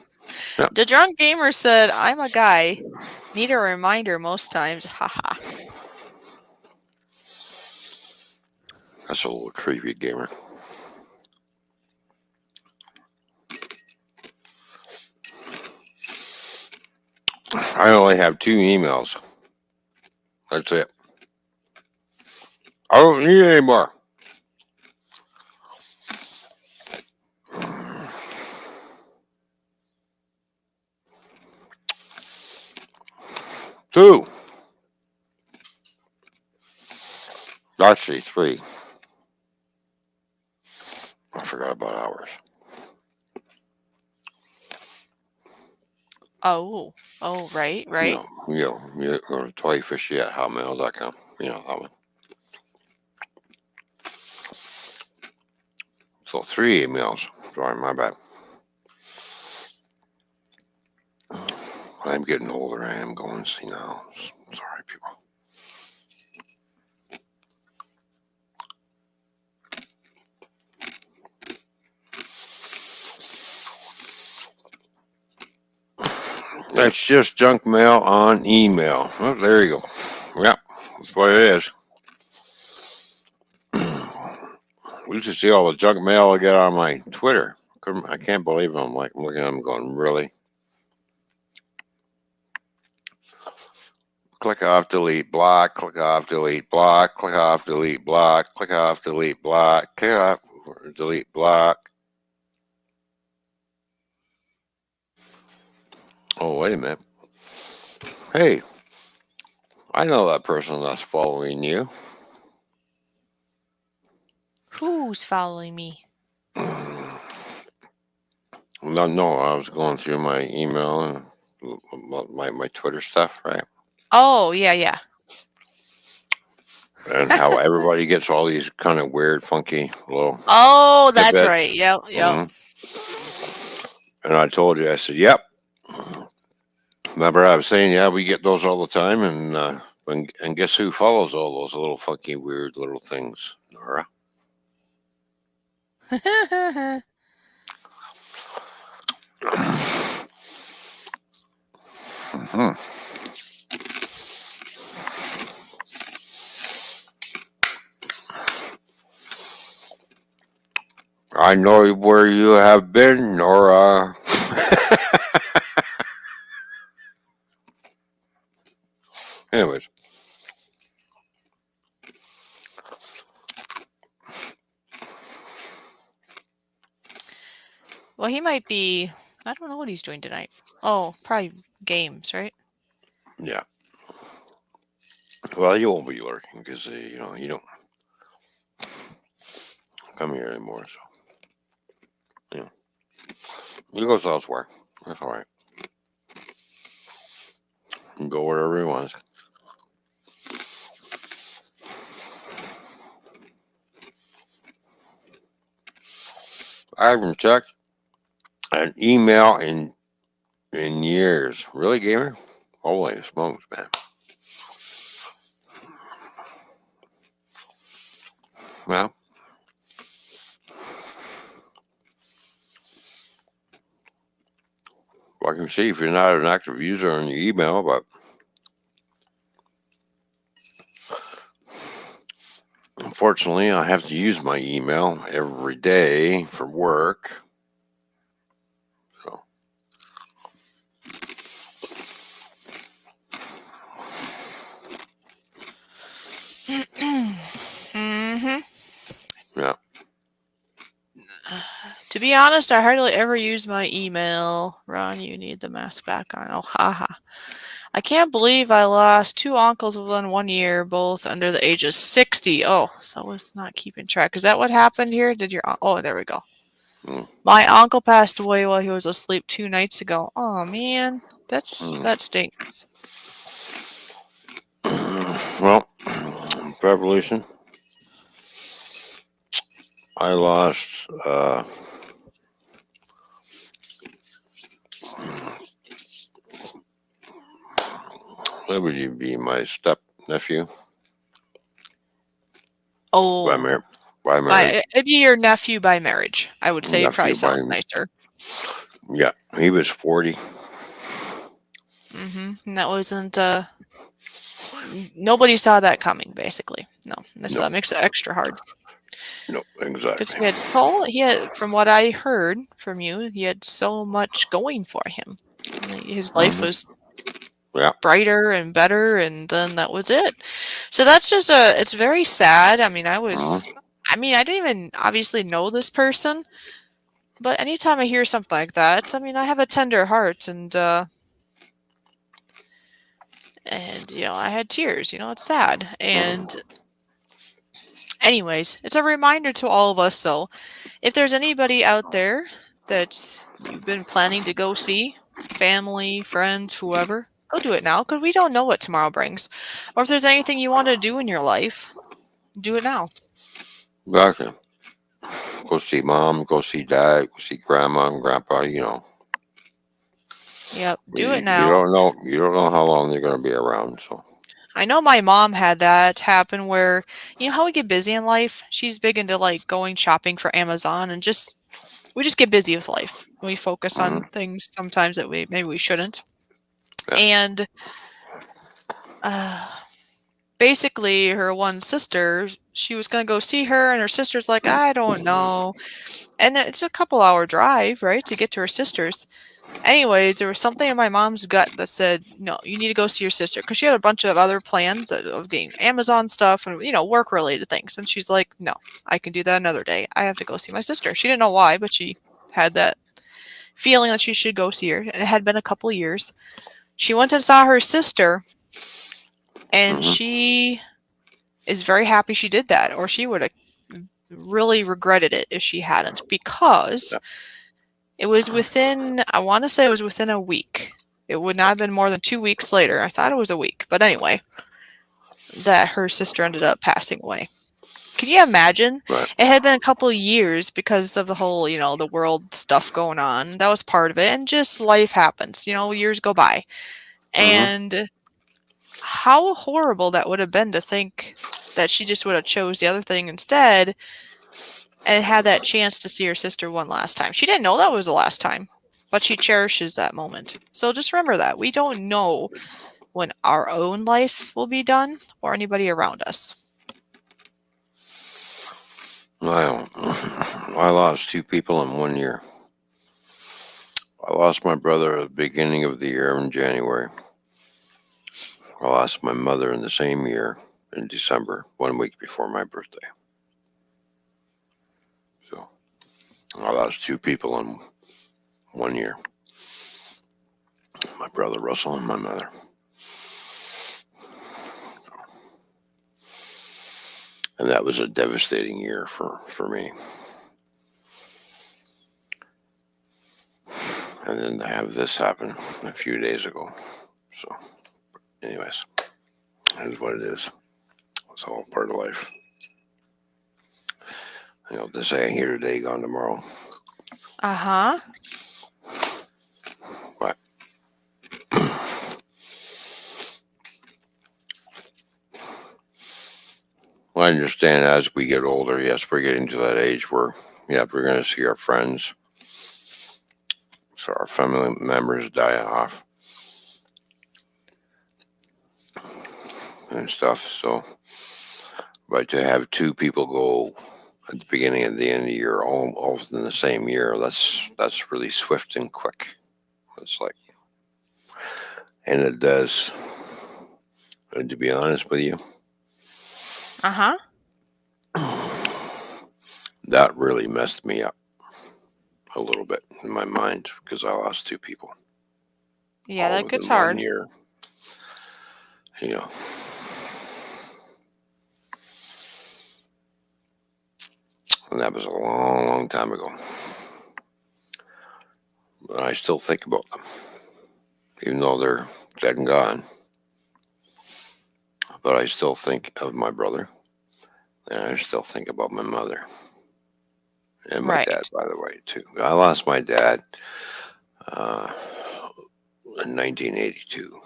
Yep. The drunk gamer said, I'm a guy. Need a reminder most times. Haha. That's a little creepy, gamer. I only have 2 emails. That's it. I don't need any more. 2. Actually, 3. I forgot about hours. Oh, right. You go to toyfishy at hotmail.com. That one. So 3 emails. Sorry, my bad. I'm getting older. I am going senile. Sorry, people. That's just junk mail on email. Oh, there you go. Yep, that's what it is. We used to see all the junk mail I get on my Twitter. I can't believe it. I'm looking at them going, really? Click off, delete, block, click off, delete, block, click off, delete, block, click off, delete, block, click off, delete, block. Oh, wait a minute. Hey, I know that person that's following you. Who's following me? No, I was going through my email and my Twitter stuff, right? Oh, yeah. And how everybody gets all these kind of weird, funky little Oh, that's tidbits. right. Yep. Mhm. And I told you, I said, yep. Remember I was saying, yeah, we get those all the time. And guess who follows all those little funky, weird little things, Nora? Mhm. I know where you have been, Nora. Anyways, Well, he might be. I don't know what he's doing tonight. Oh, probably games, right? yeah. Well, you won't be lurking because you don't come here anymore. So he goes elsewhere. That's all right. He can go wherever he wants. I haven't checked an email in years. Really, gamer? Holy smokes, man! Well, I can see if you're not an active user on your email, but unfortunately, I have to use my email every day for work. So, Mm-hmm. yeah. To be honest, I hardly ever use my email. Ron, you need the mask back on. Oh, haha. I can't believe I lost 2 uncles within 1 year, both under the age of 60. Oh, so I was not keeping track. Is that what happened here? Did your oh, there we go. My uncle passed away while he was asleep 2 nights ago. Oh man, that stinks. Well, revolution. I lost. What would you be? My step nephew by Oh, marriage. it'd be your nephew by marriage. I would say it probably Nephew by sounds nicer. yeah. He was 40. And that wasn't. Nobody saw that coming. Basically, no. So that makes it extra hard. No, Because exactly. he had, from what I heard from you, he had so much going for him. His life was Yeah. brighter and better, and then that was it. So that's just it's very sad. I mean, I didn't even obviously know this person, but anytime I hear something like that, I mean, I have a tender heart, and And, I had tears. It's sad. And, anyways, it's a reminder to all of us. So, if there's anybody out there that you've been planning to go see, family, friends, whoever, go do it now because we don't know what tomorrow brings. Or if there's anything you want to do in your life, do it now. Exactly. Go see mom, go see dad, go see grandma and grandpa. Yep, do it You now. don't know. You don't know how long they're going to be around. So I know my mom had that happen where, how we get busy in life? She's big into like going shopping for Amazon and we just get busy with life. We focus hmm on things sometimes that we maybe we shouldn't. yeah. And uh basically her one sister, she was going to go see her and her sister's like, "I don't know." And it's a couple hour drive, right, to get to her sister's. Anyways, there was something in my mom's gut that said, "No, you need to go see your sister," because she had a bunch of other plans of getting Amazon stuff and work related things. And she's like, "No, I can do that another day. I have to go see my sister." She didn't know why, but she had that feeling that she should go see her. And it had been a couple years. She went and saw her sister, and hmm she is very happy she did that, or she would have really regretted it if she hadn't, because yeah. it was within, I want to say it was within a week. It would not have been more than 2 weeks later. I thought it was a week. But anyway, that her sister ended up passing away. Can you imagine? Right. It had been a couple of years because of the whole, the world stuff going on. That was part of it. And just life happens. Years go by. hmm And how horrible that would have been to think that she just would have chose the other thing instead and had that chance to see her sister one last time. She didn't know that was the last time, but she cherishes that moment. So just remember that. We don't know when our own life will be done or anybody around us. I lost two people in 1 year. I lost my brother at the beginning of the year in January. I lost my mother in the same year in December, 1 week before my birthday. So I lost two people in 1 year. My brother Russell and my mother. And that was a devastating year for me. And then to have this happen a few days ago. So, anyways, that's what it is. It's all part of life. They say here today, gone tomorrow. Uh huh. But I understand as we get older, yes, we're getting to that age where, yeah, we're going to see our friends, so our family members die off and stuff. So, but to have two people go at the beginning and the end of the year, all within the same year, that's really swift and quick. It's like, and it does. And to be honest with you, Uh huh. that really messed me up a little bit in my mind because I lost two people Yeah, all that gets within 1 hard. year. You know, and that was a long, long time ago. But I still think about them, even though they're dead and gone. But I still think of my brother, and I still think about my mother and my dad, Right. by the way, too. I lost my dad uh, in 1982,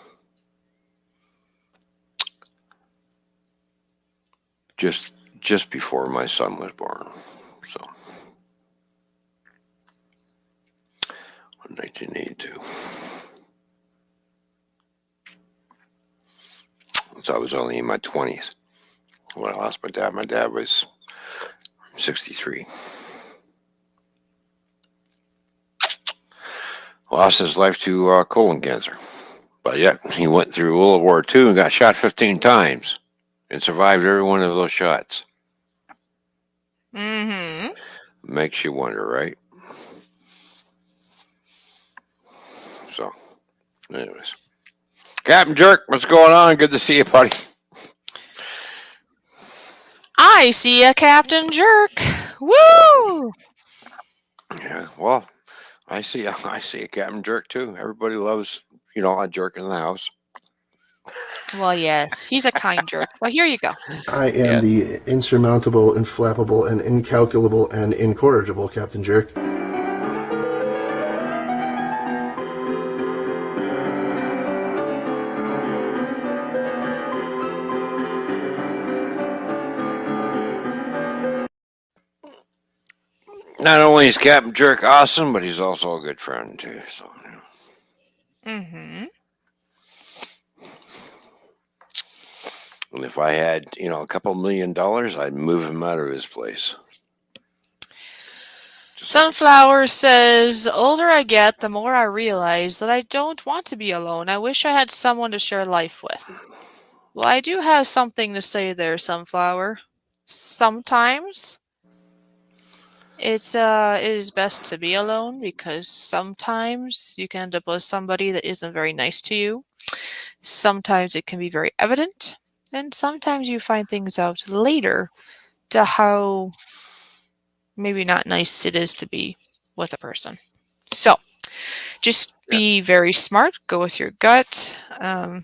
just just before my son was born. So, in 1982. So I was only in my 20s when I lost my dad. My dad was 63. Lost his life to colon cancer. But yet he went through World War II and got shot 15 times and survived every one of those shots. Mm hmm. Makes you wonder, right? So, anyways, Captain Jerk, what's going on? Good to see you, buddy. I see a Captain Jerk. Woo! Yeah, well, I see a Captain Jerk too. Everybody loves, a jerk in the house. Well, yes, he's a kind jerk. Well, here you go. I am Yeah. the insurmountable, inflappable, and incalculable and incorrigible Captain Jerk. Not only is Captain Jerk awesome, but he's also a good friend too. So, Mm-hmm. and if I had, a couple $1 million, I'd move him out of his place. Sunflower says, the older I get, the more I realize that I don't want to be alone. I wish I had someone to share life with. Well, I do have something to say there, Sunflower. Sometimes it is best to be alone because sometimes you can end up with somebody that isn't very nice to you. Sometimes it can be very evident, and sometimes you find things out later to how maybe not nice it is to be with a person. So, just be very smart, go with your gut. There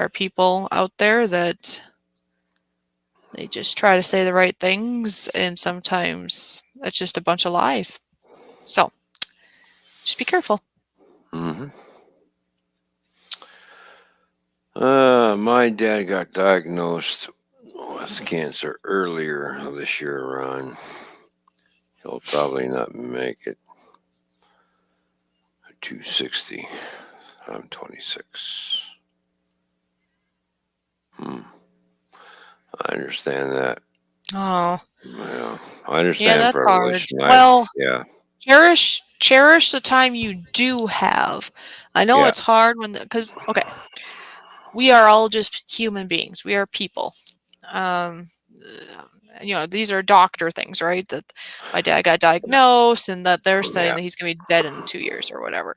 are people out there that they just try to say the right things, and sometimes it's just a bunch of lies. So, just be careful. Mm-hmm. My dad got diagnosed with cancer earlier this year, Ron. He'll probably not make it. 260. I'm 26. I understand that. Oh, Yeah, I yeah, understand that's hard. revelation. Well, Yeah, cherish the time you do have. I know yeah, it's hard because okay, we are all just human beings. We are people. These are doctor things, right? That my dad got diagnosed and that they're saying yeah, that he's going to be dead in 2 years or whatever.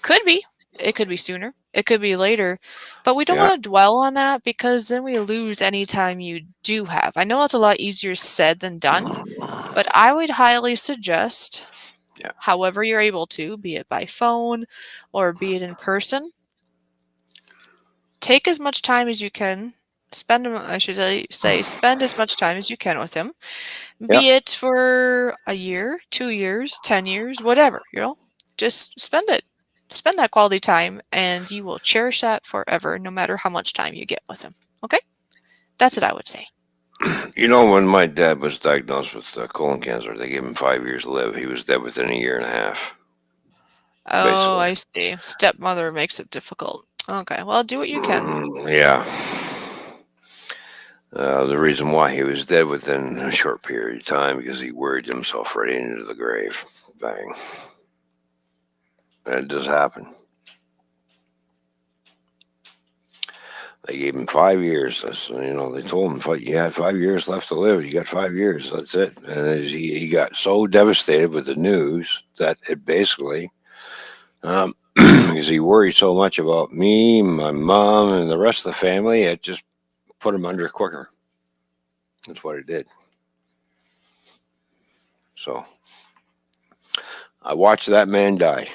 Could be. It could be sooner. It could be later. But we don't yeah. want to dwell on that because then we lose any time you do have. I know it's a lot easier said than done, but I would highly suggest, Yeah. however you're able to, be it by phone or be it in person, take as much time as you can. Spend as much time as you can with him. Yep. Be it for a year, 2 years, 10 years, whatever, just spend it. Spend that quality time and you will cherish that forever, no matter how much time you get with him. Okay? That's what I would say. When my dad was diagnosed with colon cancer, they gave him 5 years to live. He was dead within a year and a half. Oh, Basically. I see. Stepmother makes it difficult. Okay, well, do what you can. Yeah. The reason why he was dead within a short period of time because he worried himself right into the grave. Bang. And it does happen. They gave him 5 years. They told him, you had 5 years left to live. You got 5 years. That's it. And he got so devastated with the news that it basically, because he worried so much about me, my mom, and the rest of the family, it just put him under quicker. That's what it did. So I watched that man die.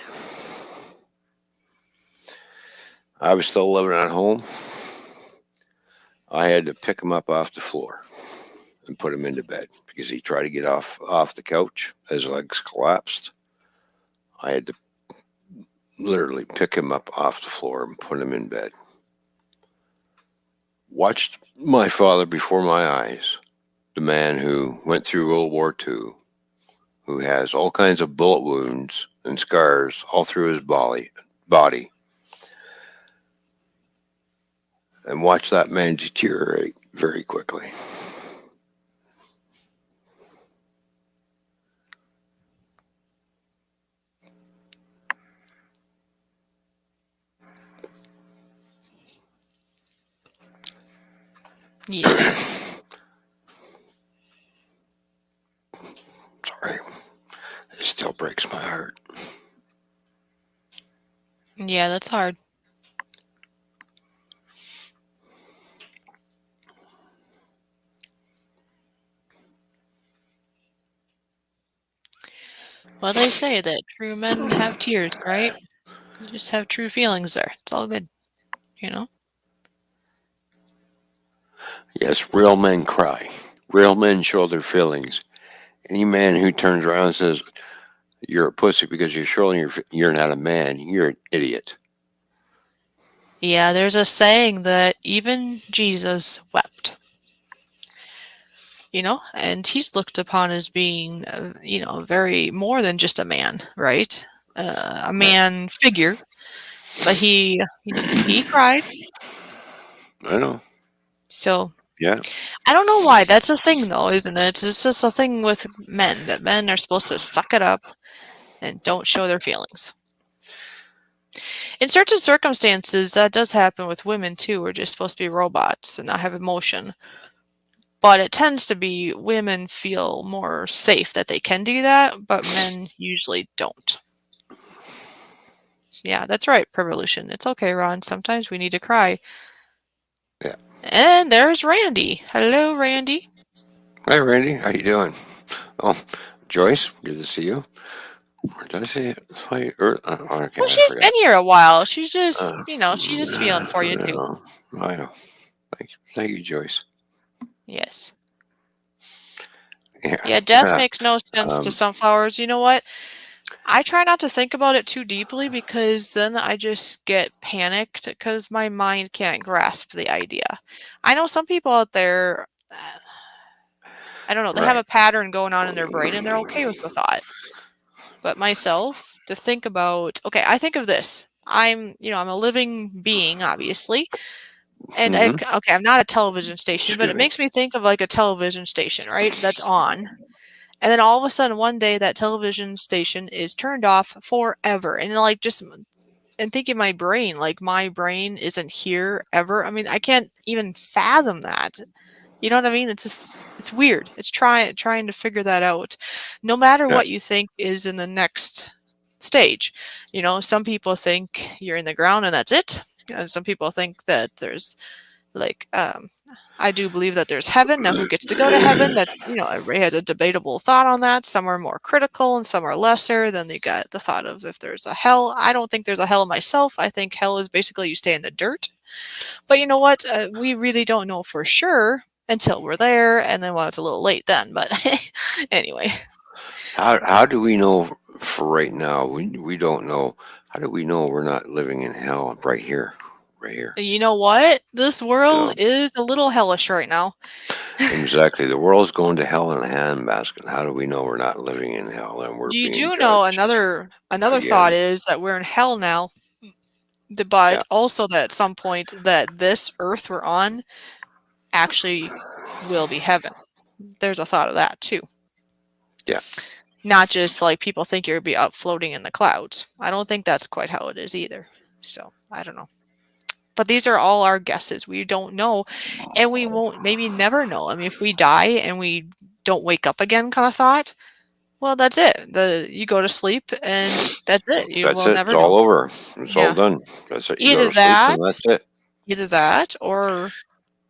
I was still living at home. I had to pick him up off the floor and put him into bed because he tried to get off the couch. His legs collapsed. I had to literally pick him up off the floor and put him in bed. Watched my father before my eyes, the man who went through World War II, who has all kinds of bullet wounds and scars all through his body, and watch that man deteriorate very quickly. Yes. Sorry, it still breaks my heart. Yeah, that's hard. Well, they say that true men have tears, right? You just have true feelings there. It's all good, you know? Yes, real men cry. Real men show their feelings. Any man who turns around and says, "You're a pussy because you're showing you're not a man," you're an idiot. Yeah, there's a saying that even Jesus wept. And he's looked upon as being, very more than just a man, right? A man figure, but he cried. I know. So Yeah. I don't know why. That's a thing, though, isn't it? It's just a thing with men that men are supposed to suck it up and don't show their feelings. In certain circumstances, that does happen with women too. We're just supposed to be robots and not have emotion. But it tends to be women feel more safe that they can do that, but men usually don't. Yeah, that's right, Revolution. It's okay, Ron. Sometimes we need to cry. Yeah. And there's Randy. Hello, Randy. Hi, Randy. How you doing? Oh, Joyce. Good to see you. Or did I say it? Okay, Well, I she's forgot. been here a while. She's just, Uh, she's just feeling for you too. I know. Thank you, Joyce. Yes. Yeah. Yeah, death makes no sense to Um, sunflowers. You know what? I try not to think about it too deeply because then I just get panicked because my mind can't grasp the idea. I know some people out there, I don't know, they have right. a pattern going on in their brain and they're okay with the thought. But myself, to think about, okay, I think of this. I'm a living being, obviously. And hmm okay, I'm not a television station, but Excuse it me. makes me think of like a television station, right? That's on. And then all of a sudden, one day, that television station is turned off forever. And like, just and think in my brain, like my brain isn't here ever. I mean, I can't even fathom that. You know what I mean? It's weird. It's trying to figure that out. No matter Yeah. what you think is in the next stage. Some people think you're in the ground and that's it. And some people think that there's like I do believe that there's heaven. Now, who gets to go to heaven? That everybody has a debatable thought on that. Some are more critical and some are lesser. Then they got the thought of if there's a hell. I don't think there's a hell myself. I think hell is basically you stay in the dirt. But you know what? We really don't know for sure until we're there, and then it's a little late then. But anyway, How do we know for right now? We don't know. How do we know we're not living in hell right here? Right here. you know what? This You world know, is a little hellish right now. exactly. The world's going to hell in a handbasket. How do we know we're not living in hell and we're You being do know judged another thought again? is that we're in hell now, Yeah. but also that at some point that this earth we're on actually will be heaven. There's a thought of that too. Yeah. Not just like people think you'll be up floating in the clouds. I don't think that's quite how it is either. So I don't know. But these are all our guesses. We don't know, and we won't maybe never know. I mean, if we die and we don't wake up again, kind of thought. Well, that's it. You go to sleep and that's it. You That's will it. It's never know. all over. It's all Yeah. done. That's it. You go Either to sleep and that, that's it. or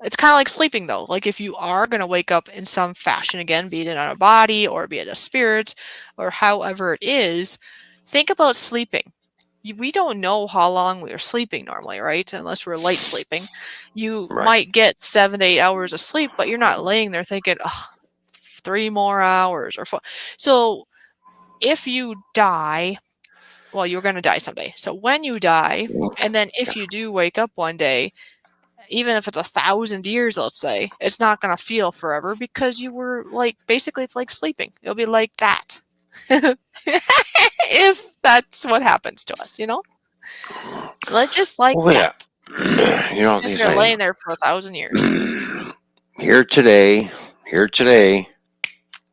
it's kind of like sleeping though. Like if you are going to wake up in some fashion again, be it in a body or be it a spirit or however it is, think about sleeping. We don't know how long we are sleeping normally, right? Unless we're light sleeping. You Right. might get 7 to 8 hours of sleep, but you're not laying there thinking, oh, 3 more hours or 4. So if you die, well, you're going to die someday. So when you die, and then if you do wake up one day, even if it's 1,000 years, let's say, it's not going to feel forever because you were like, basically, it's like sleeping. It'll be like that. If that's what happens to us, Let's just like Well, yeah. that. You know what Even they if you're say. laying there for 1,000 years. Here today,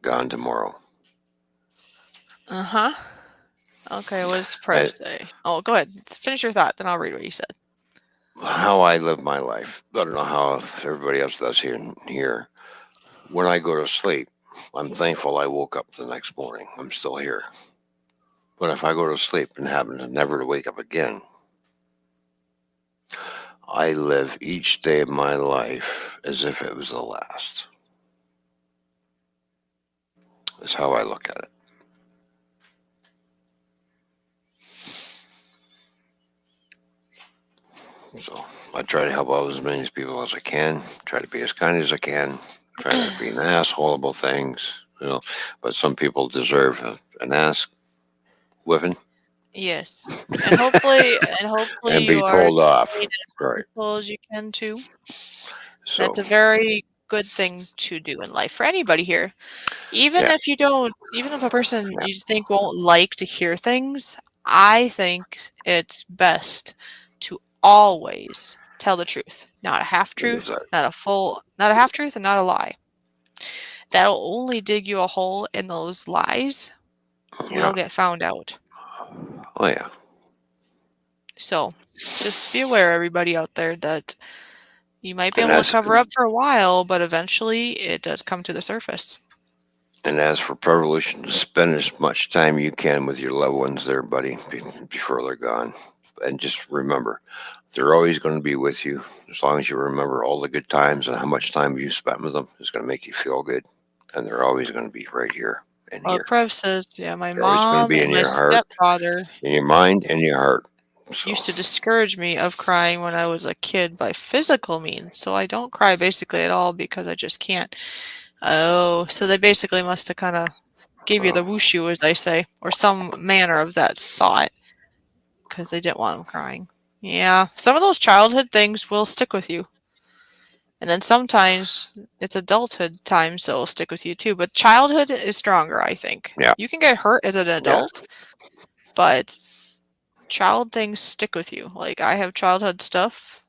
gone tomorrow. Uh-huh. Okay, what does I, Prep say? Oh, go ahead. Finish your thought, then I'll read what you said. how I live my life. I don't know how everybody else does here. When I go to sleep, I'm thankful I woke up the next morning. I'm still here. But if I go to sleep and happen to never to wake up again, I live each day of my life as if it was the last. That's how I look at it. So I try to help out as many people as I can. Try to be as kind as I can. Try not to be an asshole about things, you know. But some people deserve an ass whipping Yes. And hopefully and you be are told as off. kind as Right. gentle as you can too. So That's a very good thing to do in life for anybody here. Even yeah, if you don't, even if a person yeah, you think won't like to hear things, I think it's best to always tell the truth. Not a half it is truth, that. not a half truth and not a lie. That'll only dig you a hole in those lies Yeah. will get found out. Oh yeah. So just be aware, everybody out there, that you might be And able to as cover up for a while, but eventually it does come to the surface. and as for prevolution, spend as much time you can with your loved ones there, buddy, before they're gone. And just remember, they're always going to be with you as long as you remember all the good times and how much time you spent with them is going to make you feel good. And they're always going to be right here and Well, here. Prev says, yeah, my They're always going to mom be and in my your heart, stepfather in your mind, and your heart. So used to discourage me of crying when I was a kid by physical means. So I don't cry basically at all because I just can't. Oh, so they basically must have kind of gave you the whooshu, as they say, or some manner of that thought because they didn't want them crying. Yeah, some of those childhood things will stick with you. And then sometimes it's adulthood times that will stick with you too. But childhood is stronger, I think. yeah, You can get hurt as an yeah, adult, but child things stick with you. Like I have childhood stuff,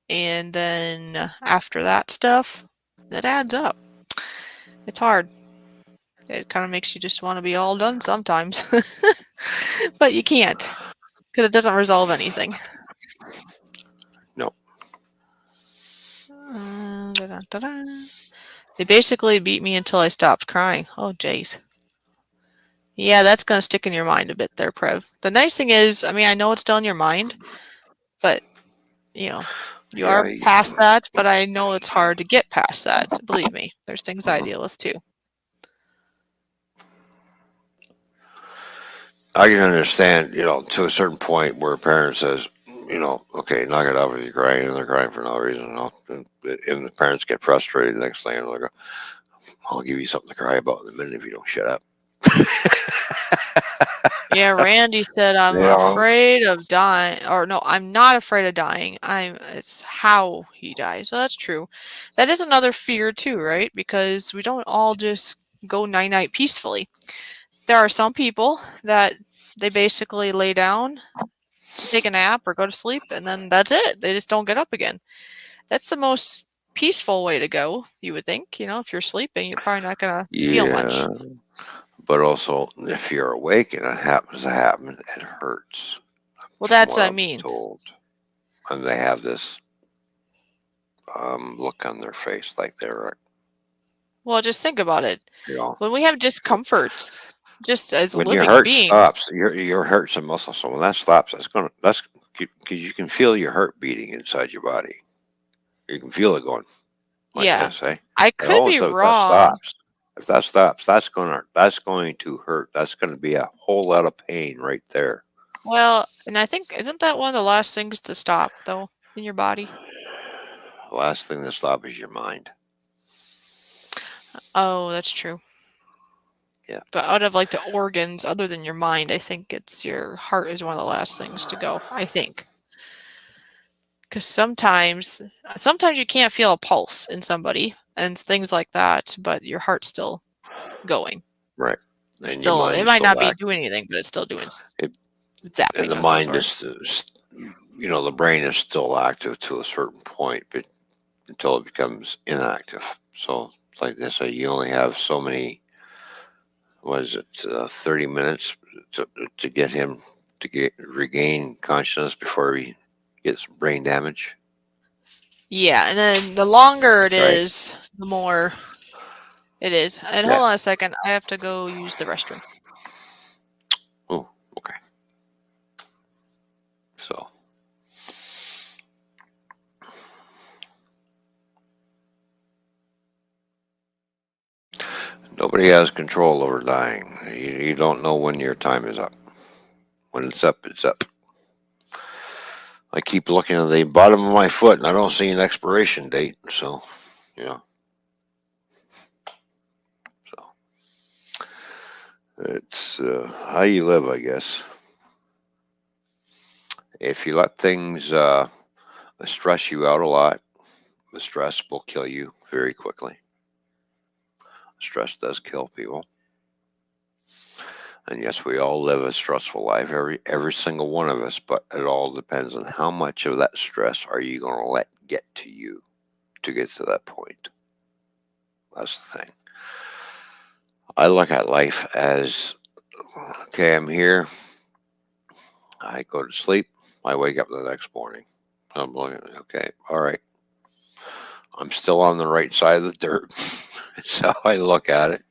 and then after that stuff, that adds up. It's hard. It kind of makes you just want to be all done sometimes. But you can't because it doesn't resolve anything. no, Da-da-da-da. They basically beat me until I stopped crying. Oh, jeez. Yeah, that's going to stick in your mind a bit there, Prev. The nice thing is, I mean, I know it's still in your mind, but, you know, you are yeah. past that, but I know it's hard to get past that. Believe me, there's things I deal with too. I can understand, to a certain point where a parent says, okay, knock it off if you're crying, and they're crying for no reason. And the parents get frustrated the next thing, and they're like, I'll give you something to cry about in a minute if you don't shut up. Yeah, Randy said I'm You know, afraid of dying, or no, I'm not afraid of dying. It's how he dies. So that's true. That is another fear too, right? Because we don't all just go night-night peacefully. There are some people that they basically lay down to take a nap or go to sleep, and then that's it. They just don't get up again. That's the most peaceful way to go, you would think. If you're sleeping, you're probably not going to feel much. yeah, but also if you're awake and it happens to happen, it hurts. Well, From that's what what I I've been mean. told, and they have this look on their face like they're, Well, just think about it. you know, When we have discomforts, just as when your living heart beings, stops, your heart's a muscle. So when that stops, that's because you can feel your heart beating inside your body. You can feel it going like yeah, this, eh? I And could all of a be sudden, if that wrong. stops, that's going to hurt. That's going to be a whole lot of pain right there. Well, and I think, isn't that one of the last things to stop, though, in your body? The last thing that stops is your mind. Oh, that's true. Yeah. But out of like the organs, other than your mind, I think it's your heart is one of the last things to go. I think. Because sometimes you can't feel a pulse in somebody and things like that, but your heart's still going. Right. It's And your still, it mind is might not still be active. doing anything, but it's still doing It, and zapping the of some mind sort. is, the brain is still active to a certain point, but until it becomes inactive. So, like I say, you only have so many. What is it? 30 minutes to get him to regain consciousness before he gets brain damage. Yeah, and then the longer it Right. is, the more it is. And Yeah. hold on a second, I have to go use the restroom. Oh, okay. So. Nobody has control over dying. You don't know when your time is up. When it's up, it's up. I keep looking at the bottom of my foot and I don't see an expiration date. So, yeah. So, it's how you live, I guess. If you let things stress you out a lot, the stress will kill you very quickly. Stress does kill people. And yes, we all live a stressful life, every single one of us, but it all depends on how much of that stress are you going to let get to you to get to that point. That's the thing. I look at life as, okay, I'm here. I go to sleep. I wake up the next morning. I'm looking, okay, all right. I'm still on the right side of the dirt. So I look at it.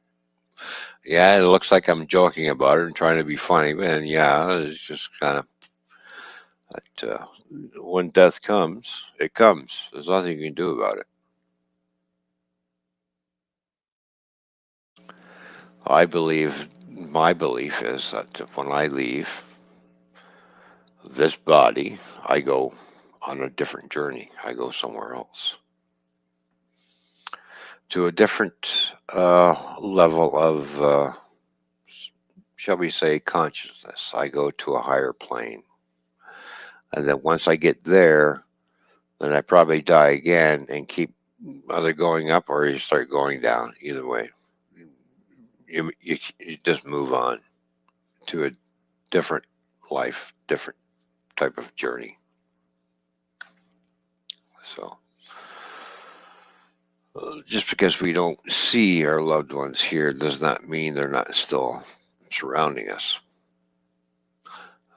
Yeah, it looks like I'm joking about it and trying to be funny, and yeah, it's just kind of that when death comes, it comes. There's nothing you can do about it. I believe, my belief is that when I leave this body, I go on a different journey. I go somewhere else to a different level of, shall we say, consciousness. I go to a higher plane. And then once I get there, then I probably die again and keep either going up or you start going down. Either way, you just move on to a different life, different type of journey. So just because we don't see our loved ones here does not mean they're not still surrounding us.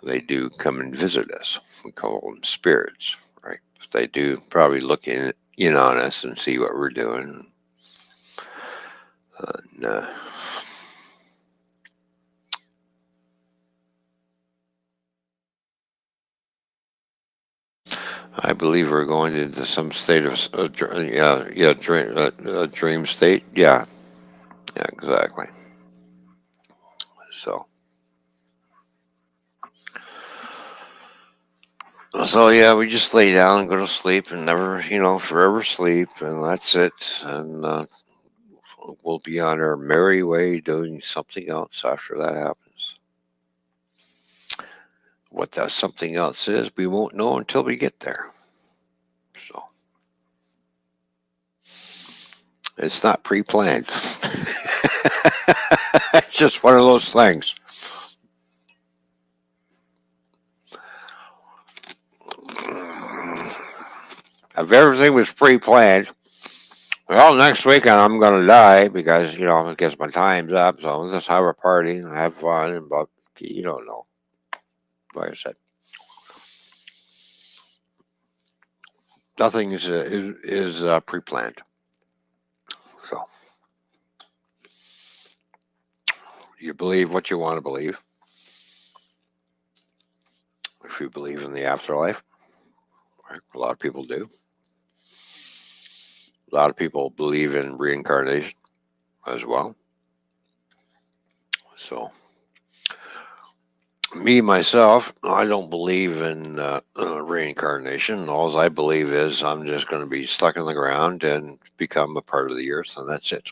They do come and visit us. We call them spirits, right? They do probably look in on us and see what we're doing. And, I believe we're going into some state of dream state. Yeah, exactly. So yeah, we just lay down and go to sleep and never, forever sleep, and that's it. And we'll be on our merry way doing something else after that happens. What that something else is, we won't know until we get there. So it's not pre-planned. It's just one of those things. If everything was pre-planned, well, next weekend I'm going to die because, I guess my time's up. So let's just have a party and have fun. But you don't know. Like I said, nothing is pre-planned. So you believe what you want to believe. If you believe in the afterlife, right? A lot of people do. A lot of people believe in reincarnation as well. So me, myself, I don't believe in reincarnation. All I believe is I'm just going to be stuck in the ground and become a part of the earth, and that's it.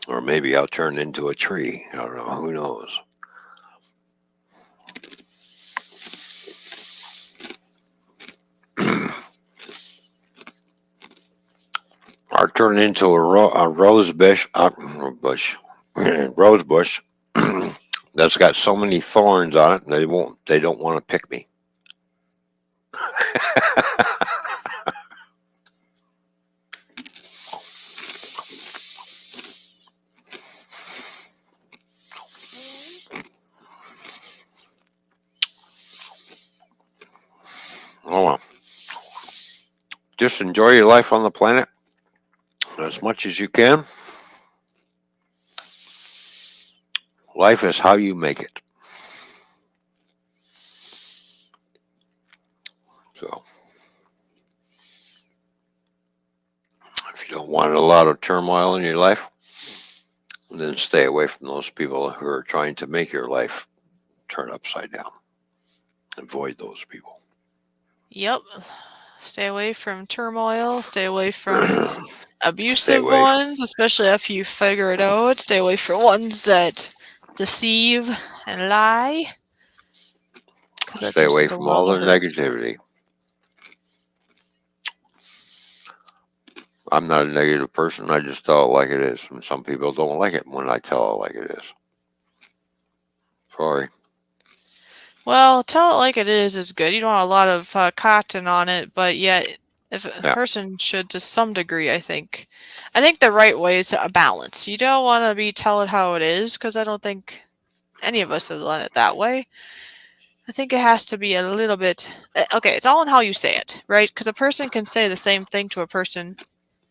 Or maybe I'll turn into a tree. I don't know. Who knows? Or turn into a rose bush, rose bush that's got so many thorns on it, they don't want to pick me. Oh well. Just enjoy your life on the planet as much as you can. Life is how you make it. So if you don't want a lot of turmoil in your life, then stay away from those people who are trying to make your life turn upside down. Avoid those people. Yep. Stay away from turmoil. Stay away from Stay abusive away. ones, especially after you figure it out. Stay away from ones that deceive and lie. Because that Stay just away is a from all world the of hurt. negativity. I'm not a negative person. I just tell it like it is. And some people don't like it when I tell it like it is. Sorry. Well, tell it like it is good. You don't want a lot of cotton on it, but yet, if a person should, to some degree, I think the right way is a balance. You don't want to be tell it how it is, because I don't think any of us have done it that way. I think it has to be a little bit. Okay, it's all in how you say it, right? Because a person can say the same thing to a person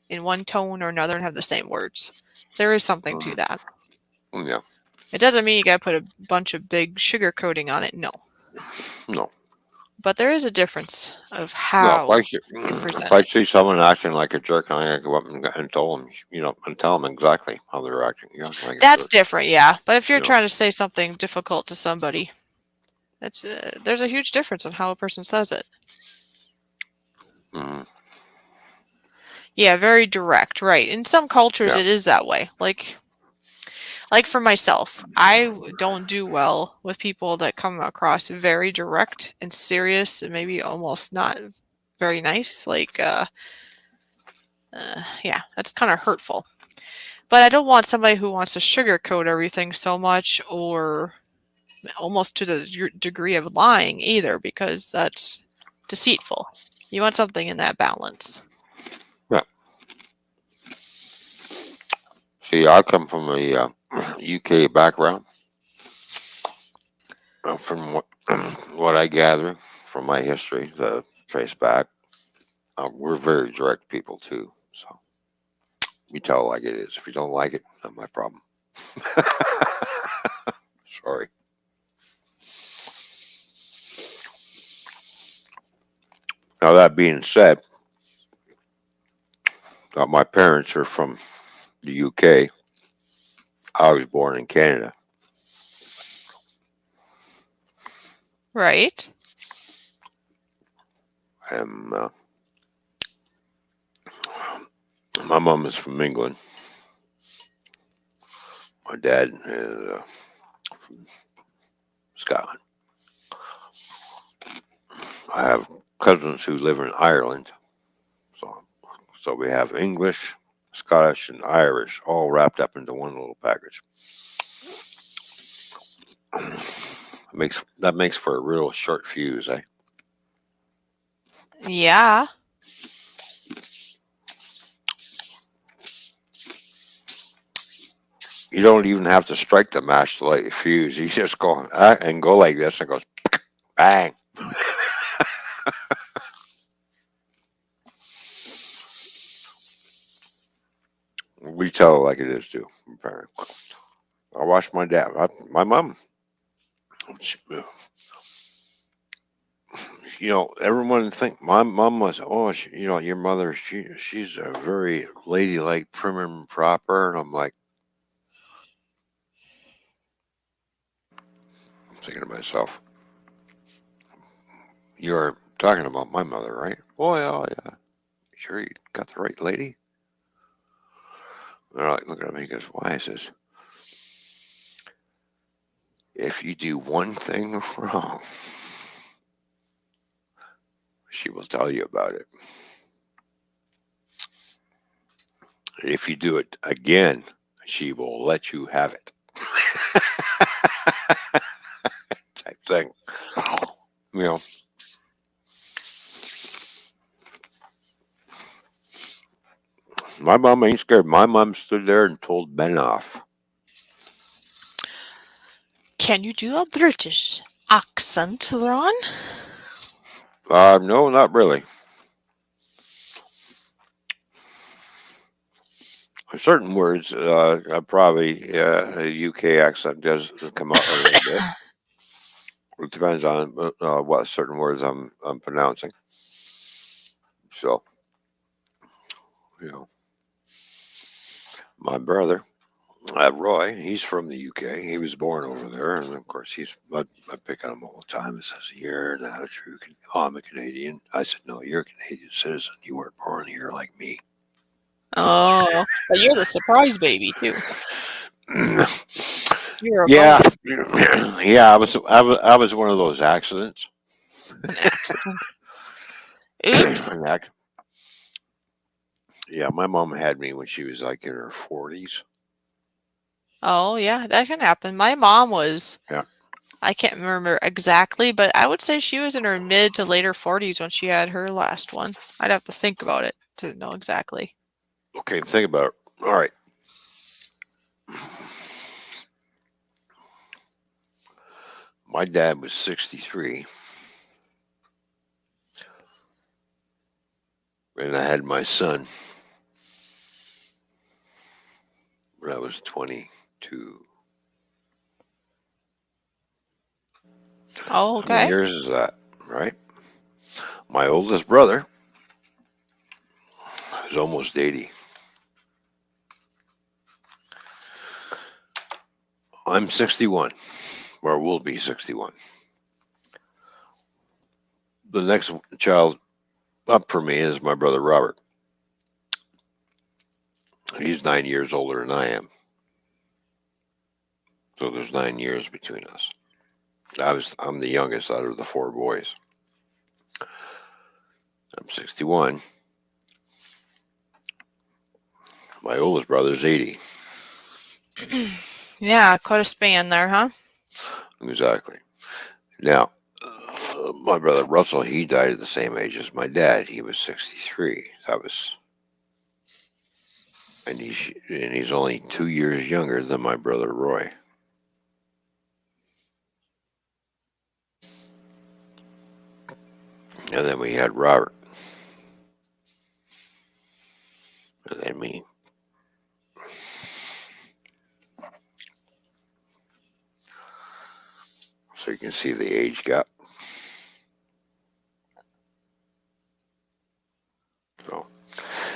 in one tone or another and have the same words. There is something to that. Yeah. It doesn't mean you gotta put a bunch of big sugar coating on it, no. No. But there is a difference of No, how if I see someone acting like a jerk, I'm going to go up and tell them, and tell them exactly how they're acting. Like that's different, yeah. But if you're you know. trying to say something difficult to somebody, that's there's a huge difference in how a person says it. Mhm. Yeah, very direct, right. In some cultures Yeah. it is that way. Like for myself, I don't do well with people that come across very direct and serious and maybe almost not very nice. Like, yeah, that's kind of hurtful. But I don't want somebody who wants to sugarcoat everything so much or almost to the degree of lying either, because that's deceitful. You want something in that balance. Yeah. See, I come from a UK background. From what I gather from my history, the trace back, we're very direct people too. So you tell it like it is. If you don't like it, not my problem. Sorry. Now that being said, my parents are from the UK. I was born in Canada. Right. And my mom is from England. My dad is from Scotland. I have cousins who live in Ireland. So we have English, Scottish, and Irish all wrapped up into one little package. That makes for a real short fuse, eh? Yeah. You don't even have to strike the match to light the fuse. You just go and go like this, and it goes bang. We tell it like it is too. I watched my dad, my mom. Everyone think my mom was, your mother, she's a very ladylike, prim and proper, and I'm like, I'm thinking to myself, you're talking about my mother, right? Oh yeah. Sure you got the right lady? They're like looking at me, he goes, why? I says, if you do one thing wrong, she will tell you about it. If you do it again, she will let you have it. Type thing. My mom ain't scared. My mom stood there and told Ben off. Can you do a British accent, Ron? No, not really. Certain words, probably a UK accent does come out a little bit. It depends on what certain words I'm pronouncing. So, my brother, Roy, he's from the UK. He was born over there, and of course, I pick on him all the time. It says, "You're not a true. I'm a Canadian." I said, "No, you're a Canadian citizen. You weren't born here like me." Oh, but you're the surprise baby too. You're a Yeah, bonus, yeah. I was one of those accidents. an accident. Oops. An ac- yeah, my mom had me when she was like in her 40s. Oh yeah, that can happen. My mom was. Yeah. I can't remember exactly, but I would say she was in her mid to later 40s when she had her last one. I'd have to think about it to know exactly. Okay, think about it. All right. My dad was 63, and I had my son when I was 22. Oh, How many okay. years is that, right? My oldest brother is almost 80. I'm 61, or will be 61. The next child up for me is my brother Robert. He's 9 years older than I am. So there's 9 years between us. I'm the youngest out of the four boys. I'm 61. My oldest brother's 80. Yeah, quite a span there, huh? Exactly. Now, my brother Russell, he died at the same age as my dad. He was 63. And he's only 2 years younger than my brother Roy. And then we had Robert. And then me. So you can see the age gap.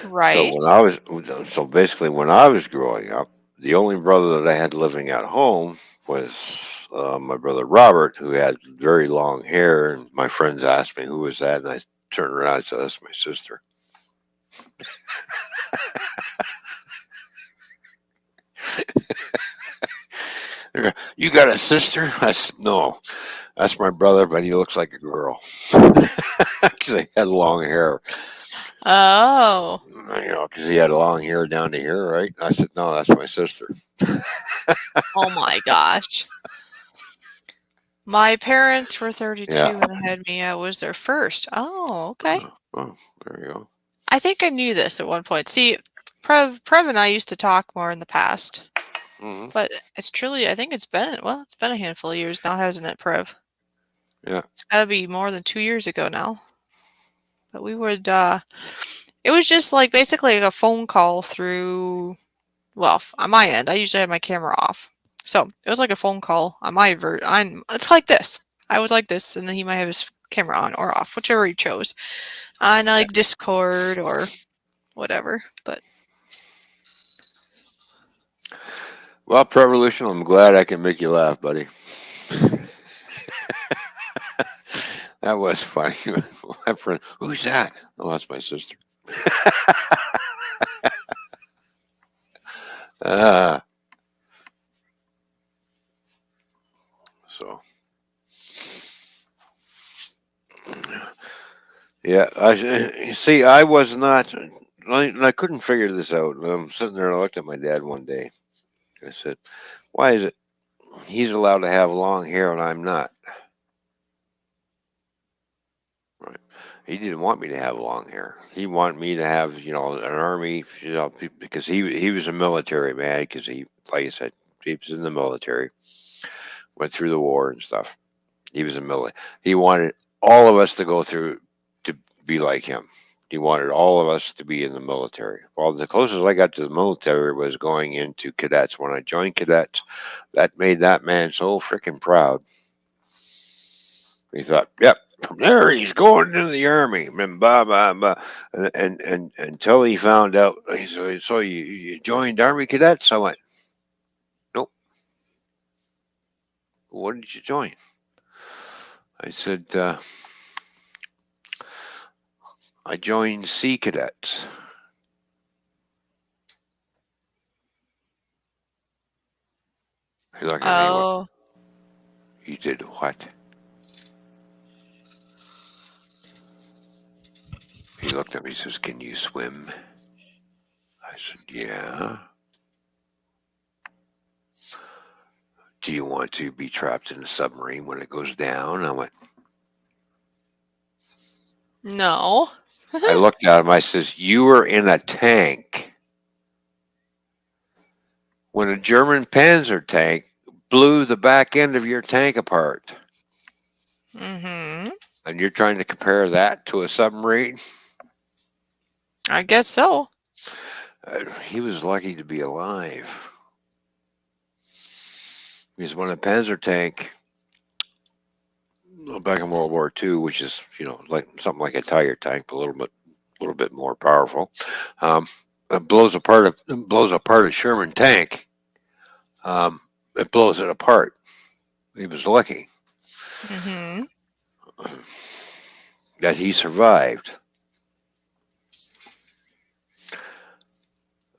Right. So basically when I was growing up, the only brother that I had living at home was my brother Robert, who had very long hair. And my friends asked me who was that, and I turned around and said, "That's my sister." You got a sister? I said, "No, that's my brother, but he looks like a girl because he had long hair." Oh. Because he had long hair down to here, right? I said, "No, that's my sister." Oh my gosh. My parents were 32 Yeah. when they had me. I was their first. Oh, okay. Oh, there you go. I think I knew this at one point. See, Prev and I used to talk more in the past, Hmm. but it's truly, I think it's been a handful of years now, hasn't it, Prev? Yeah. It's got to be more than 2 years ago now. But we would, it was just like basically like a phone call through, well, on my end, I usually had my camera off. So it was like a phone call on my it's like this. I was like this, and then he might have his camera on or off, whichever he chose, on like Discord or whatever. But Well, Prevolution, I'm glad I can make you laugh, buddy. That was funny. My friend, who's that? Oh, that's my sister. Ah, so yeah, you see, I was not. I couldn't figure this out. I'm sitting there and I looked at my dad one day. I said, "Why is it he's allowed to have long hair and I'm not?" Right. He didn't want me to have long hair. He wanted me to have, an army, because he was a military man. Because he, like I said, he was in the military, went through the war and stuff. He was a military. He wanted all of us to go through to be like him. He wanted all of us to be in the military. Well, the closest I got to the military was going into cadets. When I joined cadets, that made that man so freaking proud. He thought, "Yep, from there he's going to the army." And blah blah blah. And until he found out, he said, "So you joined Army cadets?" I went, What did you join? I said, I joined Sea Cadets. He looked at me. What? Oh. You did what? He looked at me. He says, "Can you swim?" I said, "Yeah." Do you want to be trapped in a submarine when it goes down? I went. No. I looked at him. I says, "You were in a tank when a German Panzer tank blew the back end of your tank apart, Mm-hmm. and you're trying to compare that to a submarine?" I guess so. He was lucky to be alive. Because when a Panzer tank, back in World War II, which is like something like a Tiger tank, a little bit more powerful, it blows apart a Sherman tank. It blows it apart. He was lucky Mm-hmm. that he survived.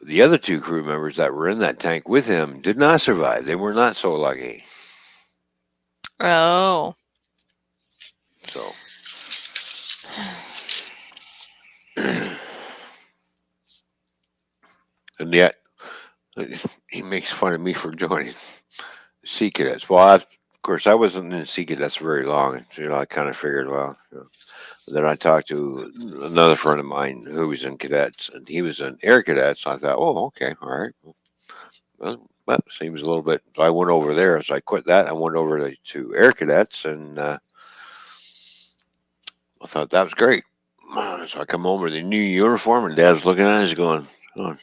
The other two crew members that were in that tank with him did not survive. They were not so lucky. Oh. So, and yet he makes fun of me for joining Sea Cadets. Well, of course, I wasn't in Sea Cadets very long. I kind of figured, well. Then I talked to another friend of mine who was in cadets, and he was in air cadets. I thought, oh, okay, all right. Well, that seems a little bit. So I went over there. So I quit that. I went over to air cadets, and I thought that was great. So I come home with a new uniform, and Dad's looking at it. He's going, oh,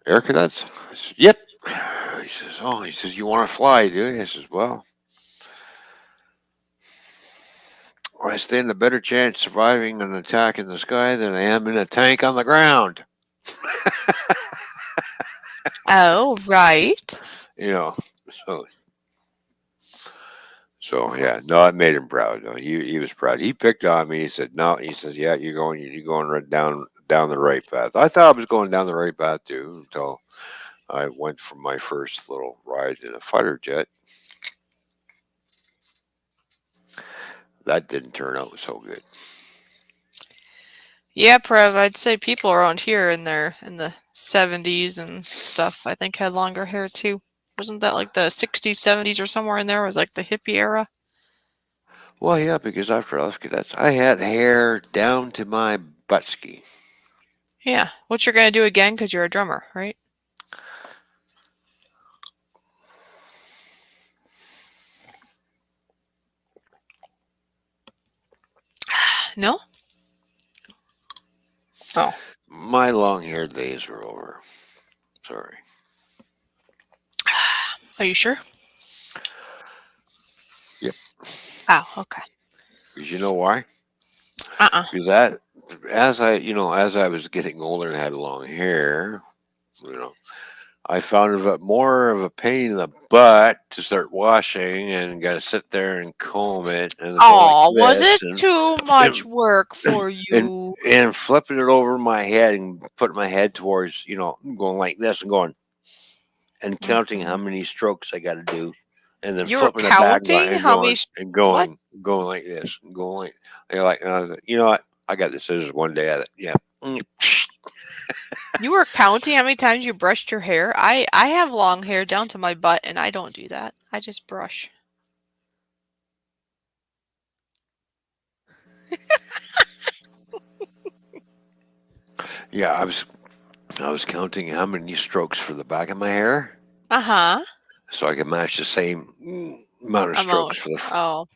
air cadets? I said, yep. He says, oh, you want to fly, do you? I says, well, I stand a better chance surviving an attack in the sky than I am in a tank on the ground. Oh, right. So yeah, no, I made him proud. No, he was proud. He picked on me. He said, "No," he says, "Yeah, you're going right down the right path." I thought I was going down the right path too until I went for my first little ride in a fighter jet. That didn't turn out so good. Yeah, Prev, I'd say people around here in the 70s and stuff, I think had longer hair too. Wasn't that like the 60s, 70s or somewhere in there? It was like the hippie era? Well, yeah, because after I left cadets, I had hair down to my buttski. Yeah. What you're gonna do again because you're a drummer, right? No? Oh. My long-haired days are over. Sorry. Are you sure? Yep. Oh, okay. Because you know why? Uh-uh. Because that, as I was getting older and had long hair, I found it more of a pain in the butt to start washing and got to sit there and comb it and go like Aw, was this it too much and work for and, you? and flipping it over my head and putting my head towards, going like this and going and counting how Mhm. many strokes I got to do, and then You were flipping it back counting and how many what? going like this and going like, you're like, and I was like, you know what? I got the scissors one day. Yeah. You were counting how many times you brushed your hair? I have long hair down to my butt and I don't do that. I just brush. Yeah, I was counting how many strokes for the back of my hair, Uh-huh. so I could match the same amount of strokes Amount. Oh.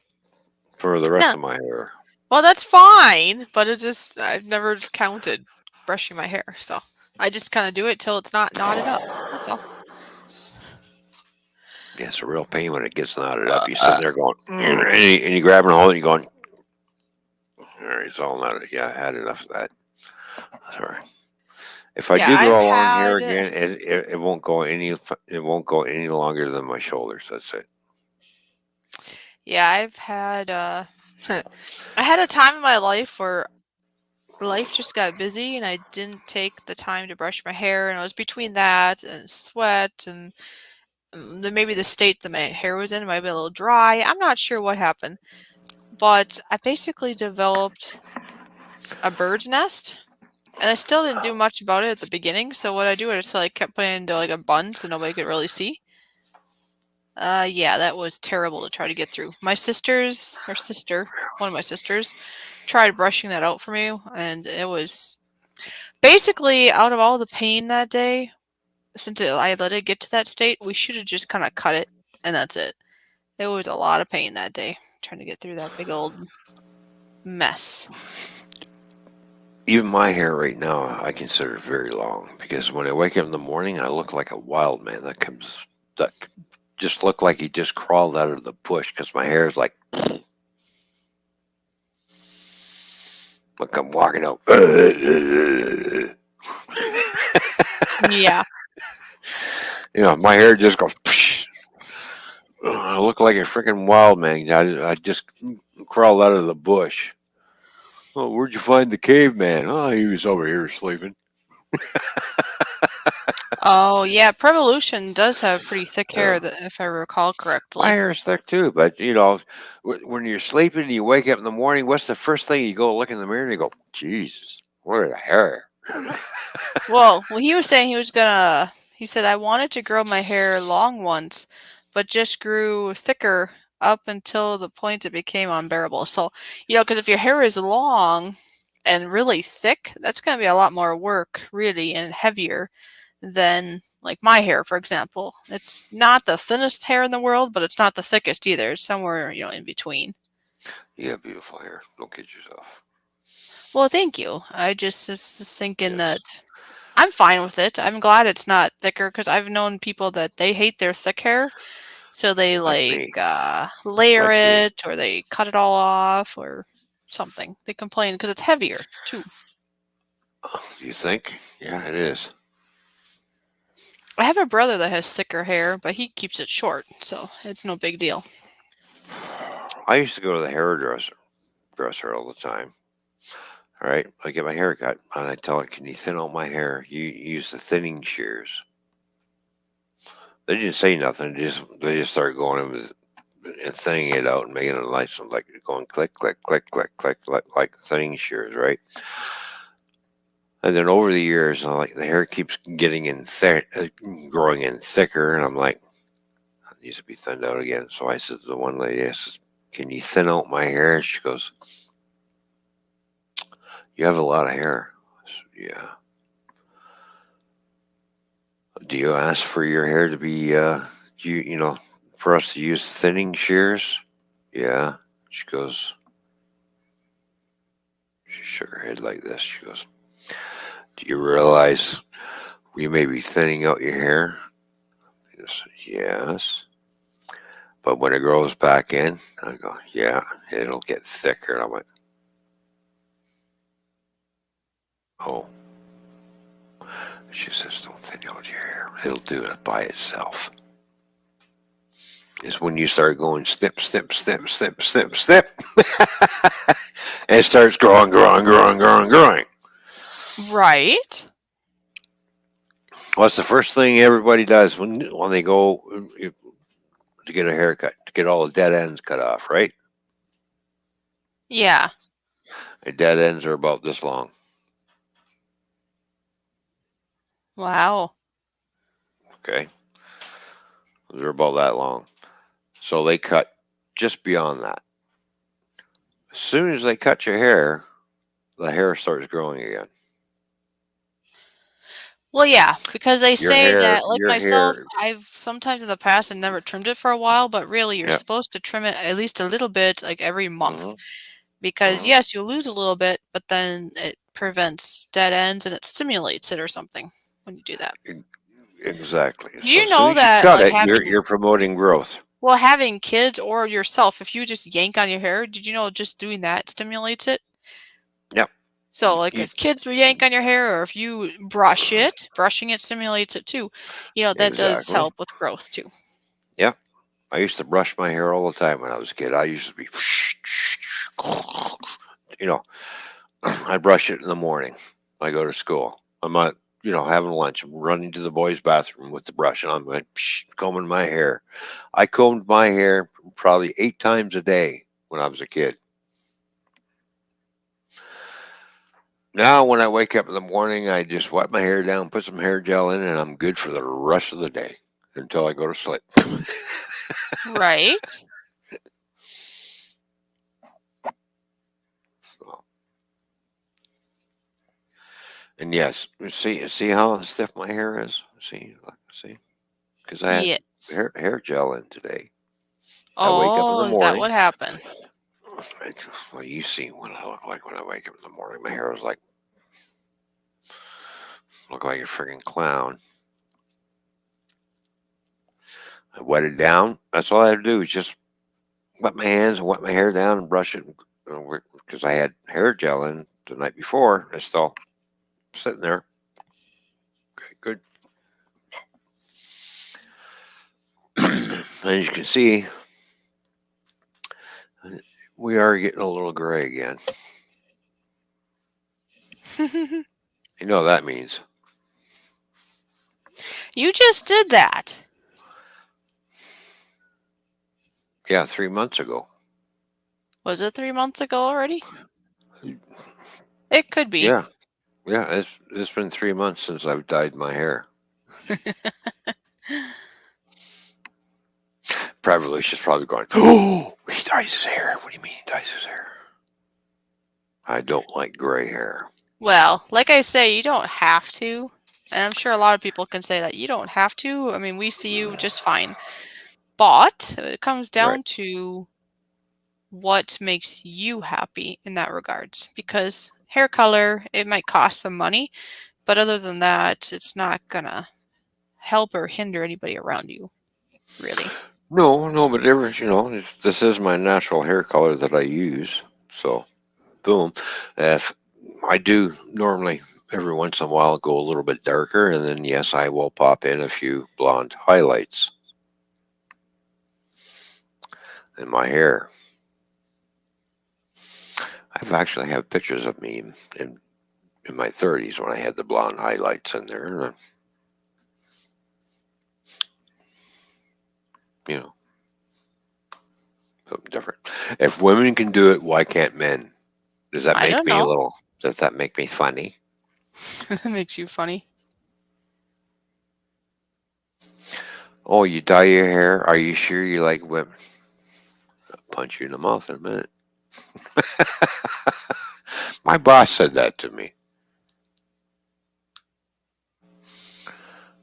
for the rest No. of my hair. Well, that's fine, but it's just I've never counted brushing my hair, so I just kind of do it till it's not knotted up. That's all. Yeah, it's a real pain when it gets knotted up. You sit there going, and you grabbing a hold and you're going, all right, it's all knotted. Yeah, I had enough of that. Sorry. If I Yeah, do I've grow long hair had again, it won't go any longer than my shoulders. That's it. yeah, I've had I had a time in my life where life just got busy and I didn't take the time to brush my hair, and I was between that and sweat and then maybe the state that my hair was in might be a little dry. I'm not sure what happened, but I basically developed a bird's nest. And I still didn't do much about it at the beginning, so what I do is just like kept putting it into like a bun so nobody could really see. Yeah, that was terrible to try to get through. My one of my sisters, tried brushing that out for me, and it was basically out of all the pain that day, since I let it get to that state, we should have just kind of cut it, and that's it. It was a lot of pain that day, trying to get through that big old mess. Even my hair right now, I consider very long because when I wake up in the morning, I look like a wild man that just look like he just crawled out of the bush because my hair is like I'm walking out. Yeah. My hair just goes. Psh. I look like a freaking wild man. I just crawled out of the bush. Oh, where'd you find the caveman? Oh, he was over here sleeping. Oh, yeah, Prevolution does have pretty thick hair, Yeah. if I recall My correctly. hair is thick too, but when you're sleeping and you wake up in the morning, what's the first thing you go look in the mirror and you go, Jesus, where's the hair? Well, he was saying he said, I wanted to grow my hair long once, but just grew thicker up until the point it became unbearable. So, because if your hair is long and really thick, that's going to be a lot more work, really, and heavier than like my hair, for example. It's not the thinnest hair in the world, but it's not the thickest either. It's somewhere, in between. You have beautiful hair. Don't kid yourself. Well, thank you. I just was thinking Yes. that I'm fine with it. I'm glad it's not thicker because I've known people that they hate their thick hair, so they Like me. layer Like me. it or they cut it all off or something. They complain because it's heavier too. Do you think? Yeah, it is. I have a brother that has thicker hair, but he keeps it short, so it's no big deal. I used to go to the hairdresser all the time. All right, I get my hair cut, and I tell her, "Can you thin out my hair? You use the thinning shears." They didn't say nothing. They just started going and thinning it out and making it nice, like going click, click, click, click, click, like thinning shears, right? And then over the years, the hair keeps getting growing in thicker, and I'm like, it needs to be thinned out again. So I said to the one lady, I says, "Can you thin out my hair?" She goes, "You have a lot of hair." I said, "Yeah." Do you ask for your hair to be, for us to use thinning shears? Yeah. She goes, she shook her head like this. She goes, "Do you realize we may be thinning out your hair?" I said, "Yes." But when it grows back in, I go, "Yeah, it'll get thicker." And I went, "Oh." She says, "Don't thin out your hair. It'll do it by itself." Is when you start going snip, snip, snip, snip, snip, snip, and it starts growing, growing, growing, growing, growing. Right. What's the first thing everybody does when they go to get a haircut? To get all the dead ends cut off, right? Yeah. The dead ends are about this long. Wow. Okay, they're about that long. So they cut just beyond that. As soon as they cut your hair, the hair starts growing again. Well, yeah, because they Your say hair, that, like your myself, hair. I've sometimes in the past and never trimmed it for a while, but really you're Yep. supposed to trim it at least a little bit like every month. Mhm. Because Mhm. yes, you lose a little bit, but then it prevents dead ends and it stimulates it or something when you do that. Exactly. Do So you as soon know as you that cut like it, you're promoting growth. having kids or yourself, if you just yank on your hair, did you know just doing that stimulates it? Yep. So, like, You, if kids will yank on your hair, or if you brushing it stimulates it too. That does exactly. help with growth too. Yeah. I used to brush my hair all the time when I was a kid. I used to be, you know, I brush it in the morning. I go to school. I'm not, having lunch. I'm running to the boys' bathroom with the brush, and I'm like, combing my hair. I combed my hair probably 8 times a day when I was a kid. Now, when I wake up in the morning, I just wipe my hair down, put some hair gel in, and I'm good for the rest of the day until I go to sleep. Right. So, and yes, see how stiff my hair is. See, because I had Yes. hair gel in today. I wake up in Oh, the is that what morning. happened? Well, you see what I look like when I wake up in the morning. My hair was look like a friggin' clown. I wet it down. That's all I had to do is just wet my hands and wet my hair down and brush it because I had hair gel in the night before. It's still sitting there. Okay, good. As you can see, we are getting a little gray again. You know what that means. You just did that. Yeah, 3 months ago. Was it 3 months ago already? It could be. Yeah, yeah. It's been 3 months since I've dyed my hair. Private Lucia's probably going, oh, he dyes his hair. What do you mean he dyes his hair? I don't like gray hair. Well, like I say, you don't have to. And I'm sure a lot of people can say that you don't have to. I mean, we see you just fine. But it comes Right. down to what makes you happy in that regards. Because hair color, it might cost some money, but other than that, it's not gonna help or hinder anybody around you, really. No, but this is my natural hair color that I use. So, boom. If I do normally every once in a while go a little bit darker, and then yes, I will pop in a few blonde highlights in my hair. I've actually have pictures of me in my 30s when I had the blonde highlights in there. You know, something different. If women can do it, why can't men? Does that I make don't me a know. little? Does that make me funny? That makes you funny. Oh, you dye your hair? Are you sure you like women? I'll punch you in the mouth in a minute. My boss said that to me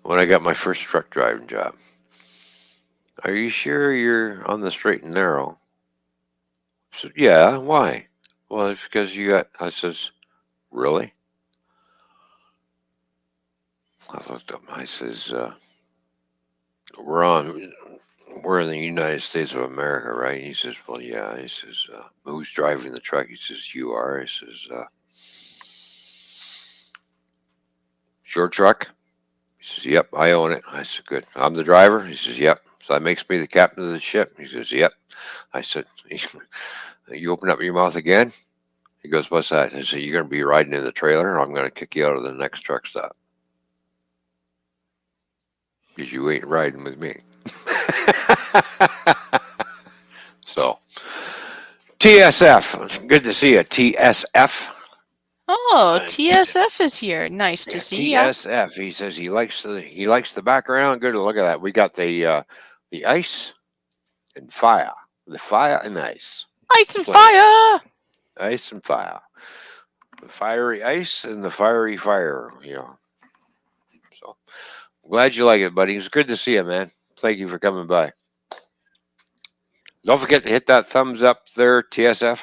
when I got my first truck driving job. Are you sure you're on the straight and narrow? I said, yeah. Why? Well, it's because you got. I says, really? I looked up. I says, we're in the United States of America, right? He says, well, yeah. He says, who's driving the truck? He says, you are. He says, it's your truck? He says, yep, I own it. I said, good. I'm the driver? He says, yep. So that makes me the captain of the ship? He says, yep. I said, you open up your mouth again? He goes, what's that? I said, you're going to be riding in the trailer, or I'm going to kick you out of the next truck stop. Because you ain't riding with me. So, TSF. It's good to see you, TSF. Oh, TSF is here. Nice to Yeah, see ya. TSF. He says he likes the background. Good to look at that. We got the ice and fire. The fire and ice. Ice and Plenty. fire! Ice and fire. The fiery ice and the fiery fire. So glad you like it, buddy. It's good to see you, man. Thank you for coming by. Don't forget to hit that thumbs up there, TSF.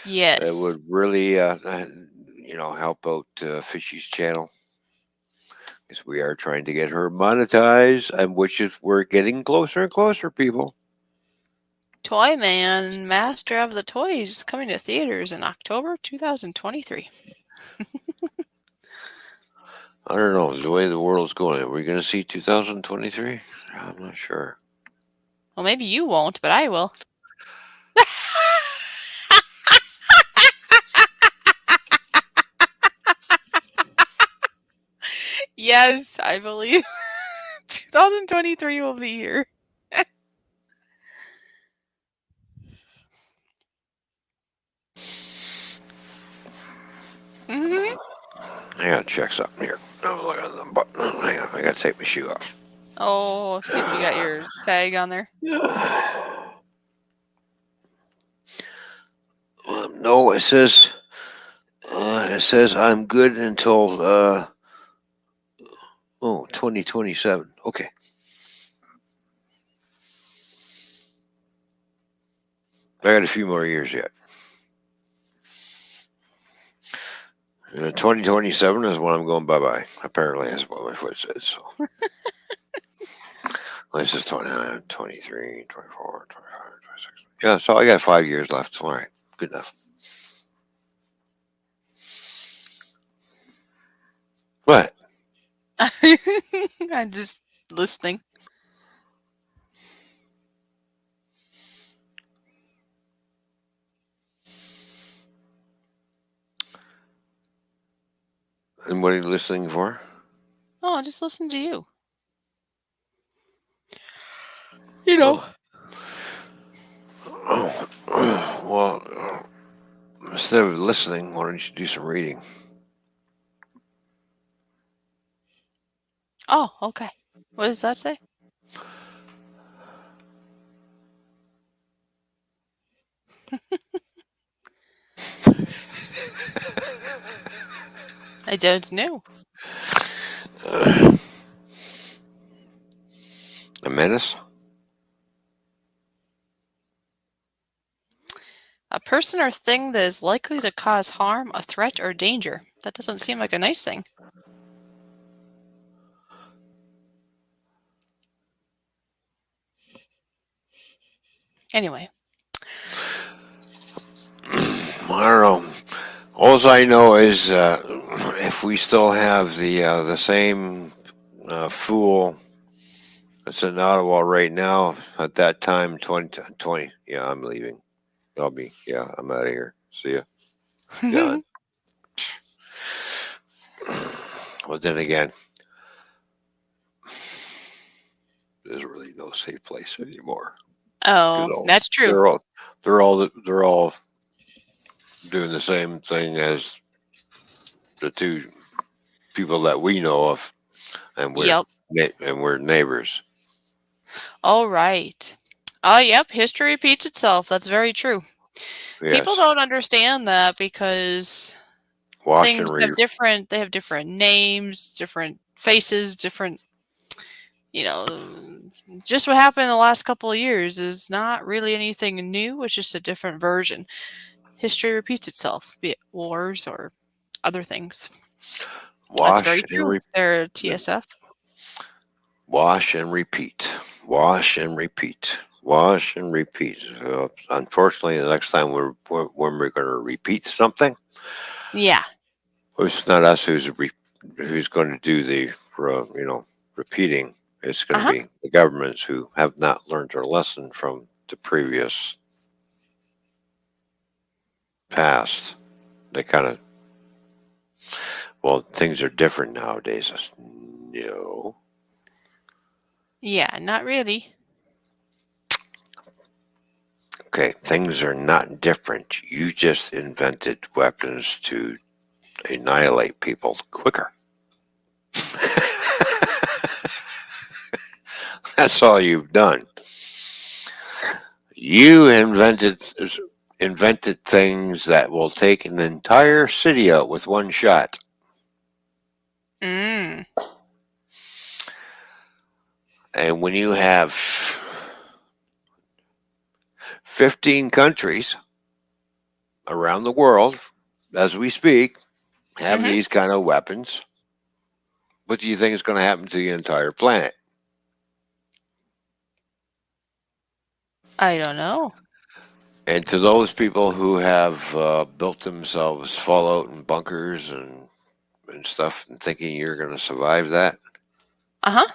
It Yes. would really, help out Fishy's channel. Because we are trying to get her monetized, and which is we're getting closer and closer, people. Toyman, Master of the Toys, is coming to theaters in October 2023. I don't know. The way the world's going, are we going to see 2023? I'm not sure. Well, maybe you won't, but I will. Yes, I believe 2023 will be here. Mm-hmm. I got to check something here. Oh, look at the button. Hang on. I got to take my shoe off. Oh, see if you got your tag on there. No, it says I'm good until 2027. Okay. I got a few more years yet. 2027 is when I'm going bye-bye. Apparently, that's what my foot says. So. This is 29, 23, 24, 25, 26. Yeah, so I got 5 years left. All right. Good enough. What? I'm just listening. And what are you listening for? Oh, I just listen to you. You know. Well, instead of listening, why don't you do some reading? Oh, okay. What does that say? I don't know. A menace? A person or thing that is likely to cause harm, a threat, or danger. That doesn't seem like a nice thing. Anyway. I don't know. All I know is if we still have the same fool that's in Ottawa right now, at that time, 2020, yeah, I'm leaving. I'm out of here. See ya. Gone. Well, then again, there's really no safe place anymore. Oh, that's true. They're all doing the same thing as the two people that we know of, and Yep. we're neighbors. All right. Oh, yep. History repeats itself. That's very true. People Yes. don't understand that because Wash things and have different. They have different names, different faces, different. You know, just what happened in the last couple of years is not really anything new. It's just a different version. History repeats itself, be it wars or other things. That's wash very and true. They're TSF. wash and repeat. Wash and repeat. Wash and repeat. Unfortunately, the next time when we're going to repeat something, Yeah. it's not us who's going to do the repeating. It's going to Uh-huh. be the governments who have not learned their lesson from the previous past. They kind of, things are different nowadays. No. Yeah, not really. Okay, things are not different. You just invented weapons to annihilate people quicker. That's all you've done. You invented things that will take an entire city out with one shot. Mm. And when you have 15 countries around the world, as we speak, have Mm-hmm. these kind of weapons, what do you think is going to happen to the entire planet? I don't know. And to those people who have built themselves fallout and bunkers and stuff and thinking you're going to survive that, Uh-huh.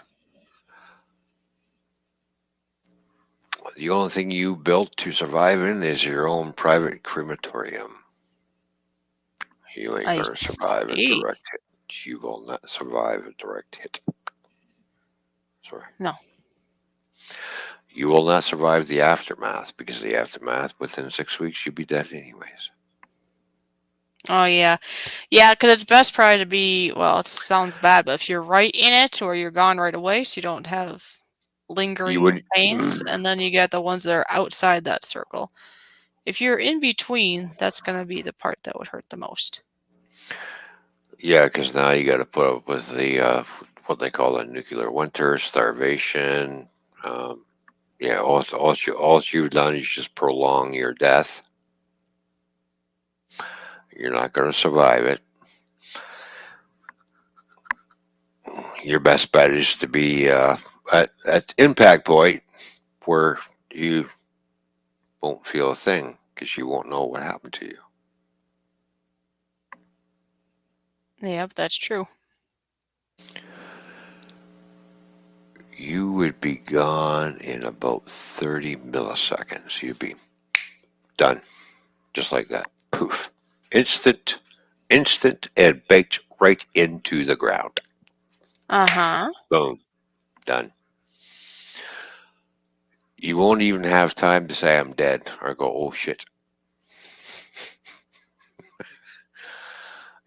the only thing you built to survive in is your own private crematorium. You ain't I going to survive a see. direct hit. You will not survive a direct hit. Sorry. No. You will not survive the aftermath, because the aftermath, within 6 weeks, you'll be dead anyways. Oh, yeah. Yeah, because it's best probably to be, well, it sounds bad, but if you're right in it or you're gone right away so you don't have You lingering would, pains, and then you get the ones that are outside that circle. If you're in between, that's going to be the part that would hurt the most. yeah, because now you got to put up with the what they call the nuclear winter, starvation. Yeah, all you've done is just prolong your death. You're not going to survive it. Your best bet is to be at impact point where you won't feel a thing, because you won't know what happened to you. Yep, that's true. You would be gone in about 30 milliseconds. You'd be done, just like that. Poof. Instant, and baked right into the ground. Uh-huh. Boom. Done. You won't even have time to say I'm dead or go, oh shit.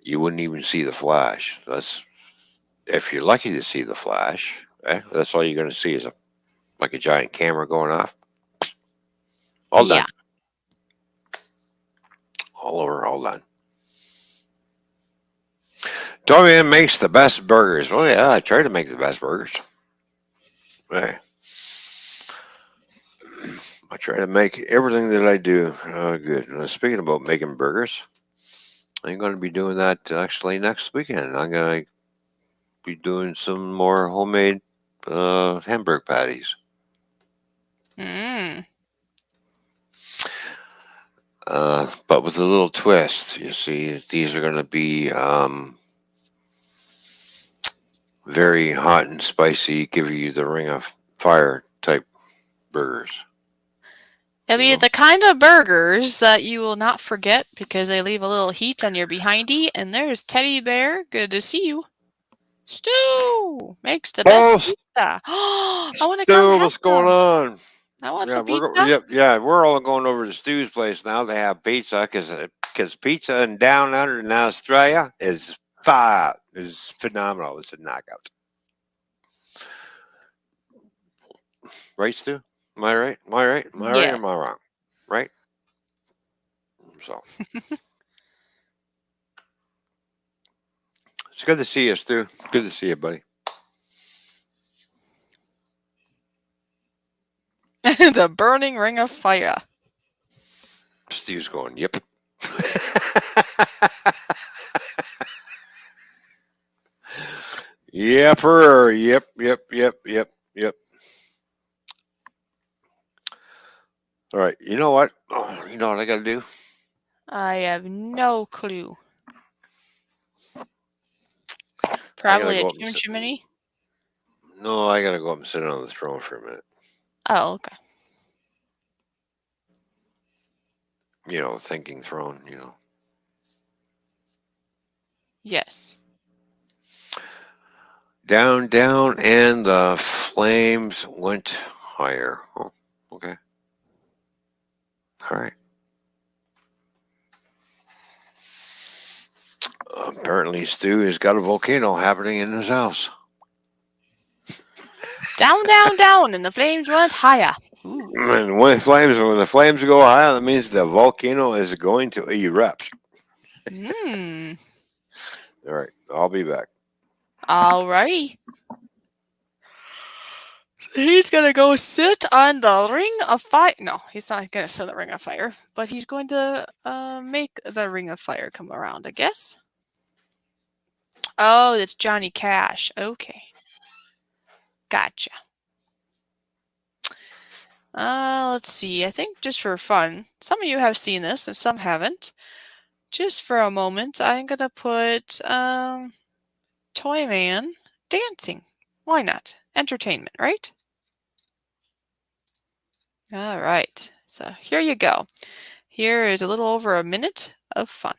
You wouldn't even see the flash. That's if you're lucky to see the flash. That's all you're going to see is like a giant camera going off. All Yeah. done. All over, all done. Toyman makes the best burgers. Well, yeah, I try to make the best burgers. Hey. I try to make everything that I do good. Speaking about making burgers, I'm going to be doing that actually next weekend. I'm going to be doing some more homemade hamburger patties. Mm. But with a little twist. You see, these are going to be very hot and spicy, give you the ring of fire type burgers. It'll be the kind of burgers that you will not forget because they leave a little heat on your behindy. And there's Teddy Bear. Good to see you. Stu makes the best Oh, pizza. I want to come Stu, have what's going some. on? I want Yeah, some pizza. we're all going over to Stu's place now to have pizza, because pizza in down under in Australia is phenomenal. It's a knockout, right, Stu? Am I right? Am I right? Am I right? Or Yeah. am I wrong? Right. So it's good to see you, Stu. Good to see you, buddy. The burning ring of fire. Stu's going, yep. Yepper. Yep. All right. You know what? You know what I got to do? I have no clue. I gotta Probably a go up and sit. chimney. No, I gotta go up and sit on the throne for a minute. Oh, okay. You know, thinking throne. Yes. Down, and the flames went higher. Oh, okay. All right. Apparently, Stu has got a volcano happening in his house. Down, and the flames went higher. Ooh. And when the flames go high, that means the volcano is going to erupt. Hmm. All right, I'll be back. Alrighty. He's gonna go sit on the ring of fire. No, he's not gonna sit on the ring of fire, but he's going to make the ring of fire come around, I guess. Oh, it's Johnny Cash. Okay. Gotcha. Let's see. I think just for fun, some of you have seen this and some haven't. Just for a moment, I'm gonna put Toyman dancing. Why not? Entertainment, right? All right. So here you go. Here is a little over a minute of fun.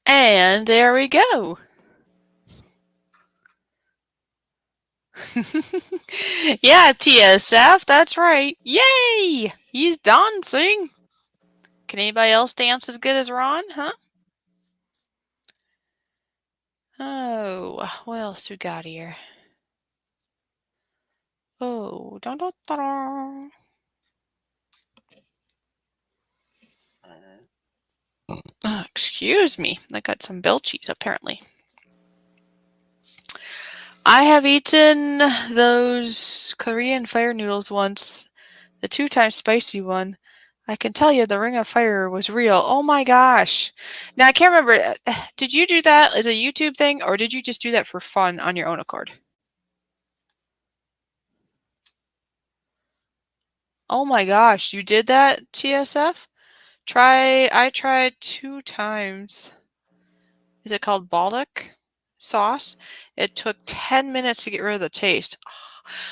And there we go. Yeah, TSF, that's right. Yay! He's dancing. Can anybody else dance as good as Ron, huh? Oh, what else we got here? Oh, dun dun dun. Excuse me, I got some belchies apparently. I have eaten those Korean fire noodles once, the 2-time spicy one. I can tell you the ring of fire was real. Oh my gosh. Now I can't remember, did you do that as a YouTube thing or did you just do that for fun on your own accord? Oh my gosh, you did that, TSF? I tried 2 times. Is it called Baldock sauce? It took 10 minutes to get rid of the taste.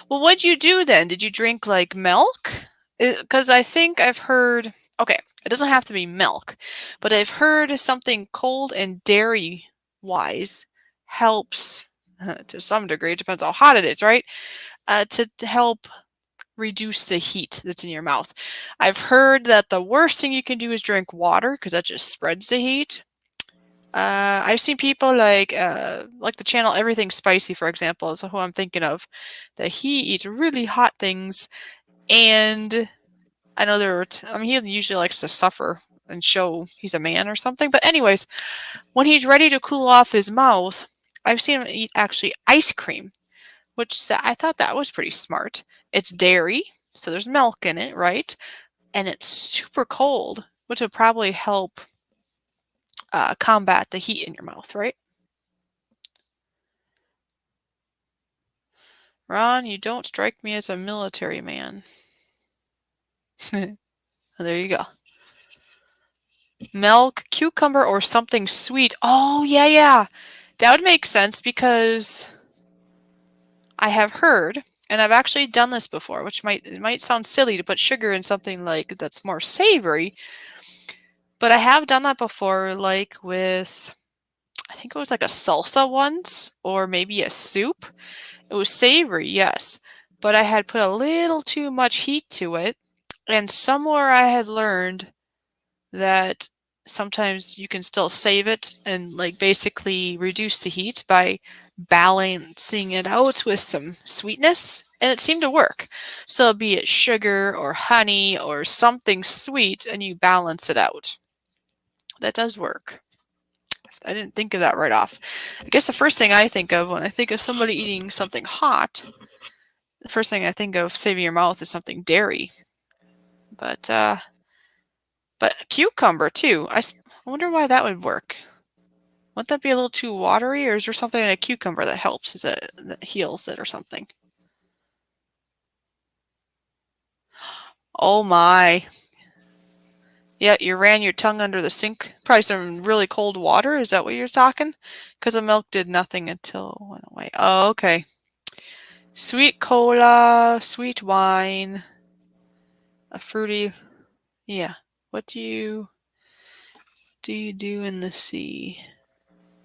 Well, what'd you do then? Did you drink like milk? Because I think I've heard, okay, it doesn't have to be milk, but I've heard something cold and dairy wise helps to some degree. It depends how hot it is, right? To help reduce the heat that's in your mouth. I've heard that the worst thing you can do is drink water because that just spreads the heat. I've seen people like the channel Everything Spicy, for example, is who I'm thinking of, that he eats really hot things, and I know he usually likes to suffer and show he's a man or something. But anyways, when he's ready to cool off his mouth, I've seen him eat actually ice cream, which I thought that was pretty smart. It's dairy, so there's milk in it, right? And it's super cold, which would probably help combat the heat in your mouth, right? Ron, you don't strike me as a military man. There you go. Milk, cucumber, or something sweet. Oh, yeah. That would make sense because I have heard, and I've actually done this before, which might sound silly to put sugar in something like that's more savory, but I have done that before, like with, I think it was like a salsa once, or maybe a soup. It was savory, yes, but I had put a little too much heat to it, and somewhere I had learned that sometimes you can still save it and like basically reduce the heat by balancing it out with some sweetness, and it seemed to work. So be it sugar or honey or something sweet, and you balance it out. That does work. I didn't think of that right off. I guess the first thing I think of when I think of somebody eating something hot, the first thing I think of saving your mouth is something dairy. But cucumber too. I wonder why that would work. Wouldn't that be a little too watery, or is there something in a cucumber that helps? That heals it or something? Oh my. Yeah, you ran your tongue under the sink. Probably some really cold water. Is that what you're talking? Because the milk did nothing until it went away. Oh, okay. Sweet cola, sweet wine, a fruity. Yeah. What do you do in the sea?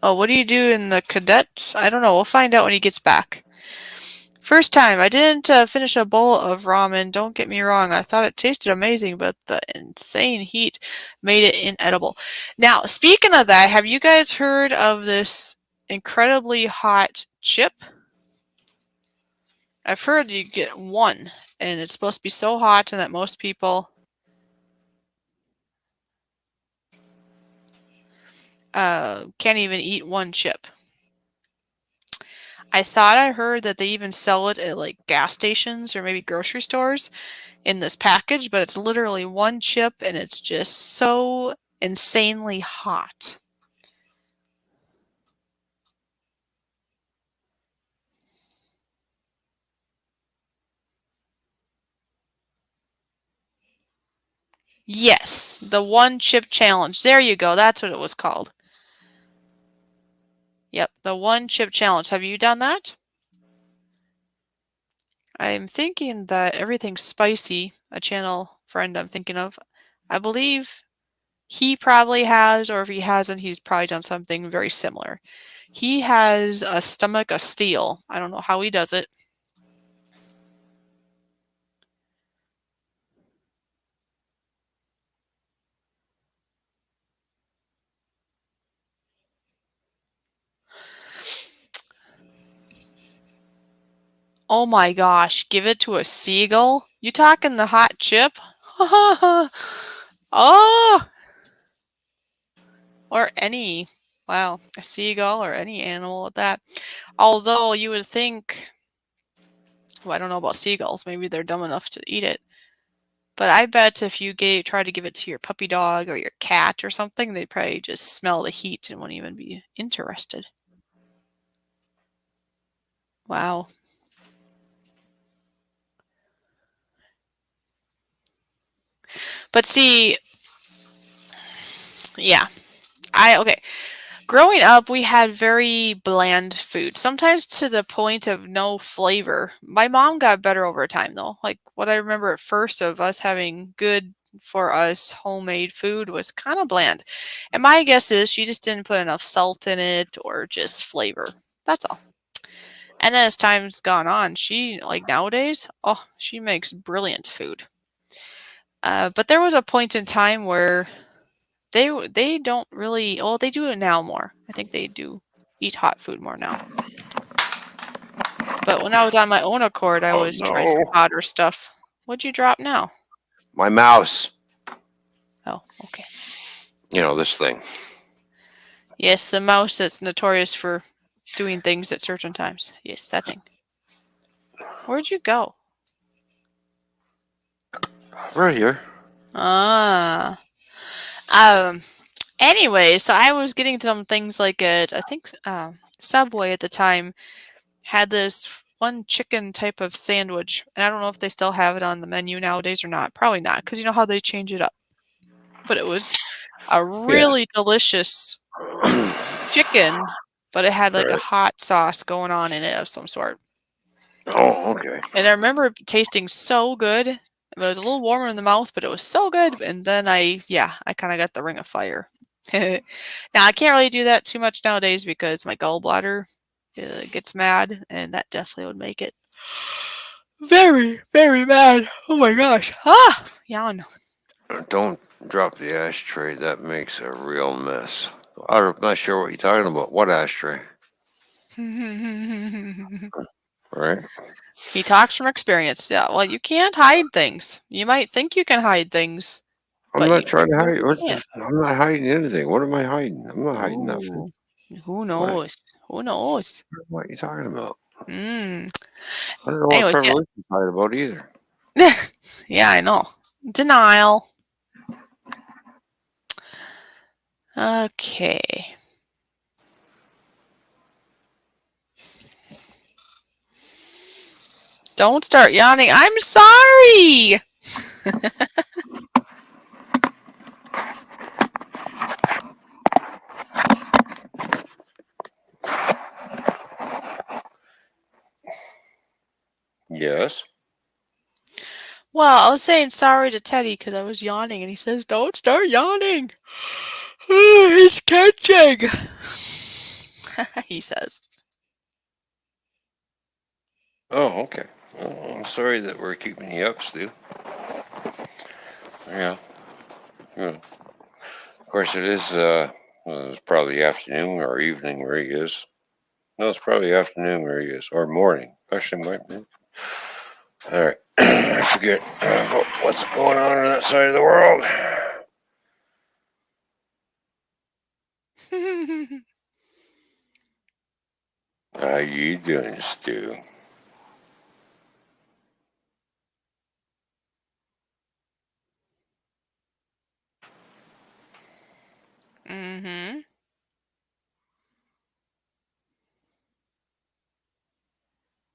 Oh, what do you do in the cadets? I don't know. We'll find out when he gets back. First time, I didn't finish a bowl of ramen. Don't get me wrong. I thought it tasted amazing, but the insane heat made it inedible. Now, speaking of that, have you guys heard of this incredibly hot chip? I've heard you get one, and it's supposed to be so hot and that most people can't even eat one chip. I thought I heard that they even sell it at like gas stations or maybe grocery stores in this package, but it's literally one chip and it's just so insanely hot. Yes, the one chip challenge. There you go. That's what it was called. Yep, the one chip challenge. Have you done that? I'm thinking that Everything's Spicy, a channel friend I'm thinking of, I believe he probably has, or if he hasn't, he's probably done something very similar. He has a stomach of steel. I don't know how he does it. Oh my gosh, give it to a seagull? You talking the hot chip? Oh! Or any, wow, a seagull or any animal at that. Although you would think, well, I don't know about seagulls, maybe they're dumb enough to eat it. But I bet if you try to give it to your puppy dog or your cat or something, they'd probably just smell the heat and wouldn't even be interested. Wow. But see, yeah, okay. Growing up, we had very bland food, sometimes to the point of no flavor. My mom got better over time, though. Like what I remember at first of us having good for us homemade food was kind of bland. And my guess is she just didn't put enough salt in it or just flavor. That's all. And then as time's gone on, she, like nowadays, oh, she makes brilliant food. But there was a point in time where they don't really, oh, they do it now more. I think they do eat hot food more now. But when I was on my own accord, I was trying some hotter stuff. What'd you drop now? My mouse. Oh, okay. You know, this thing. Yes, the mouse that's notorious for doing things at certain times. Yes, that thing. Where'd you go? Right here. Ah. Anyway, so I was getting some things like at, I think, Subway at the time had this one chicken type of sandwich. And I don't know if they still have it on the menu nowadays or not. Probably not, because you know how they change it up. But it was a really delicious chicken, but it had like a hot sauce going on in it of some sort. Oh, okay. And I remember it tasting so good. It was a little warmer in the mouth, but it was so good. And then I kind of got the ring of fire. Now, I can't really do that too much nowadays because my gallbladder gets mad, and that definitely would make it very, very mad. Oh my gosh. Ah! Yawn. Don't drop the ashtray. That makes a real mess. I'm not sure what you're talking about. What ashtray? Right? He talks from experience. Yeah, well, you can't hide things. You might think you can hide things, I'm but not you trying to hide. can't. I'm not hiding anything. What am I hiding? I'm not hiding nothing. Ooh, who knows? Who knows? What are you talking about? Mm. I don't know what Anyways, Revolution's talking about either. yeah. Yeah, I know. Denial. Okay. Don't start yawning. I'm sorry. Yes. Well, I was saying sorry to Teddy because I was yawning, and he says, "Don't start yawning. He's catching." He says. Oh, okay. Well, I'm sorry that we're keeping you up, Stu. Yeah. Yeah. Of course, it is. Well, it's probably afternoon or evening where he is. No, it's probably afternoon where he is, or morning. Actually, might be. All right. I forget what's going on that side of the world. How you doing, Stu? Mm-hmm.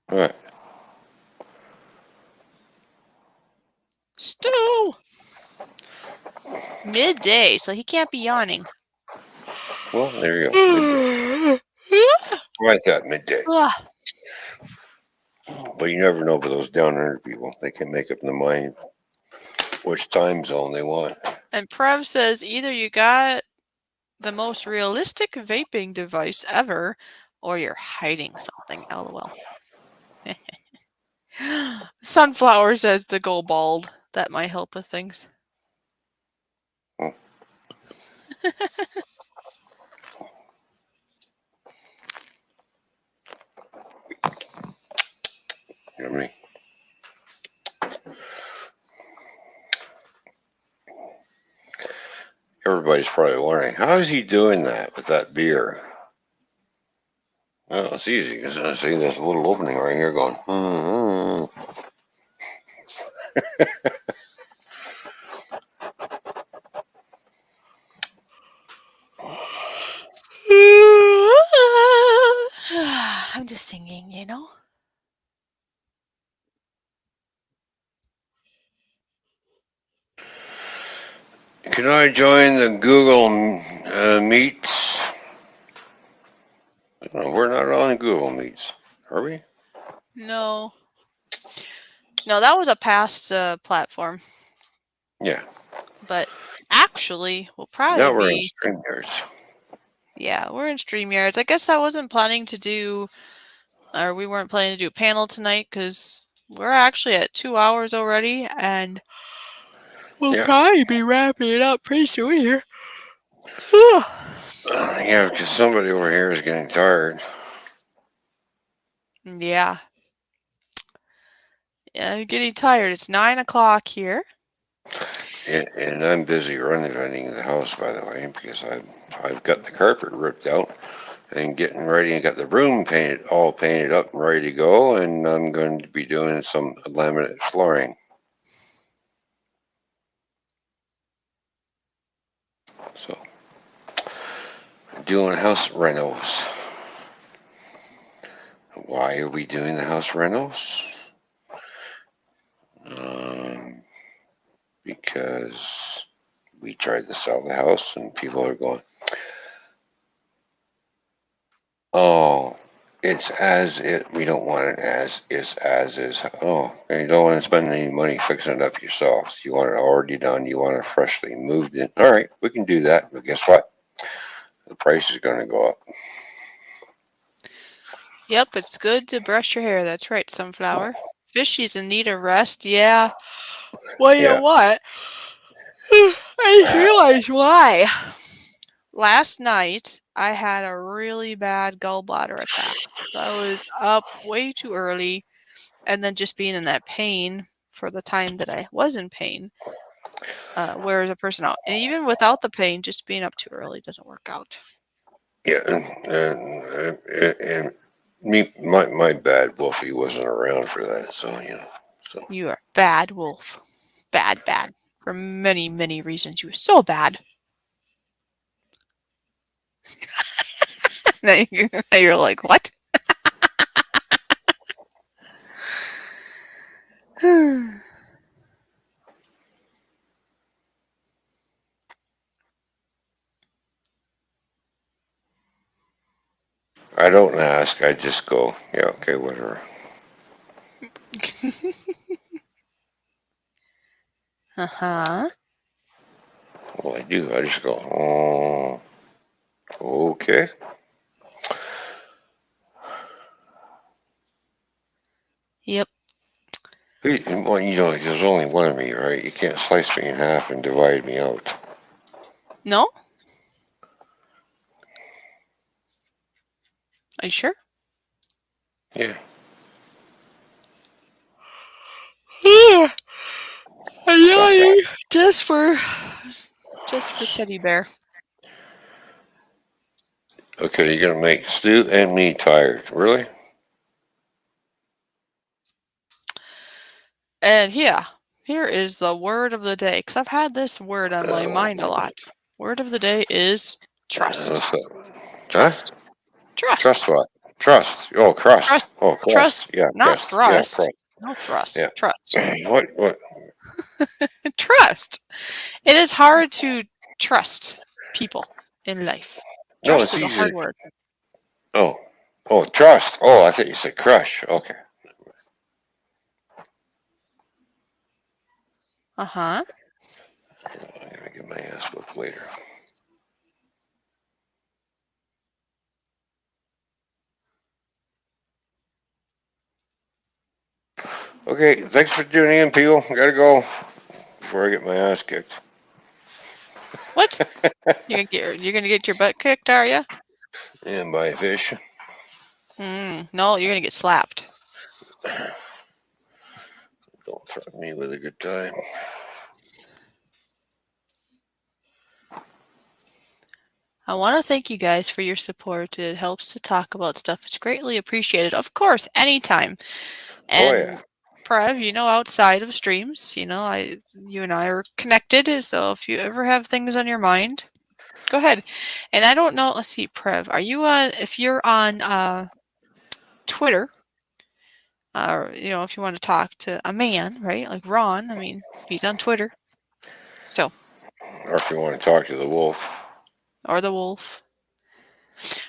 What? Stu! Midday, so he can't be yawning. Well, there you go. Midday. I thought midday. Ah, But you never know with those down under people. They can make up their mind which time zone they want. and Prev says either you got the most realistic vaping device ever, or you're hiding something. LOL. Sunflower says to go bald. That might help with things. Hmm. You know what I mean? Everybody's probably wondering, how is he doing that with that beer? Well, it's easy because I see there's a little opening right here going. I'm just singing, you know? Can I join the Google Meets? No, we're not on Google Meets, are we? No. No, that was a past platform. Yeah. But actually, we'll probably Now we're in be. StreamYards. Yeah, we're in StreamYards. I guess I wasn't planning to do, or we weren't planning to do a panel tonight because we're actually at 2 hours already, and we'll Yeah. probably be wrapping it up pretty soon here. Yeah, because somebody over here is getting tired. Yeah. Yeah, I'm getting tired. It's 9 o'clock here. And I'm busy renovating the house, by the way, because I've got the carpet ripped out and getting ready and got the room all painted up and ready to go. And I'm going to be doing some laminate flooring. So, doing house renos. Why are we doing the house renos? Because we tried to sell the house and people are going, oh, it's as it, we don't want it as is. Oh, and you don't want to spend any money fixing it up yourselves. You want it already done. You want it freshly moved in. All right, we can do that. But guess what? The price is going to go up. Yep, it's good to brush your hair. That's right, Sunflower. Fishy's in need of rest. Yeah. Well, you know Yeah. what? I just realized why. Last night, I had a really bad gallbladder attack. I was up way too early, and then just being in that pain for the time that I was in pain wears a person out. And even without the pain, just being up too early doesn't work out. Yeah. And me, my bad Wolfie wasn't around for that. So, you know. So, You are bad, Wolf. Bad, bad. For many, many reasons. You were so bad. Now you're like, what? I don't ask. I just go, yeah, okay, whatever. Uh-huh. Well, I do. I just go, oh, okay. Yep. Well, there's only one of me, right? You can't slice me in half and divide me out. No? Are you sure? Yeah. I'm Stop that. yawning just for Teddy Bear. Okay, you're gonna make Stu and me tired. Really? And yeah, here is the word of the day, because I've had this word on my mind a Oh, lot. Word of the day is trust. what's that? Huh? Trust. Trust. Trust what? Trust. Oh, crust. Trust. Oh, Trust. crust. Yeah, Not crust. Yeah, thrust. crust. No thrust. Yeah. Trust. What? Trust. It is hard to trust people in life. No, Trust it's is a hard easy. word. Oh, trust. Oh, I thought you said crush. Okay. Uh-huh. I'm gonna get my ass whipped later. Okay, thanks for tuning in, people. I gotta go before I get my ass kicked. What? You're gonna get your butt kicked, are you? And by a fish. No, you're gonna get slapped. Don't threaten me with a good time. I want to thank you guys for your support. It helps to talk about stuff. It's greatly appreciated. Of course, anytime. Oh yeah. And Prev, outside of streams, you and I are connected. So if you ever have things on your mind, go ahead. And I don't know. Let's see, Prev, are you on? If you're on Twitter, if you want to talk to a man, right, like Ron, I mean, he's on Twitter. So, Or if you want to talk to the wolf. or the wolf.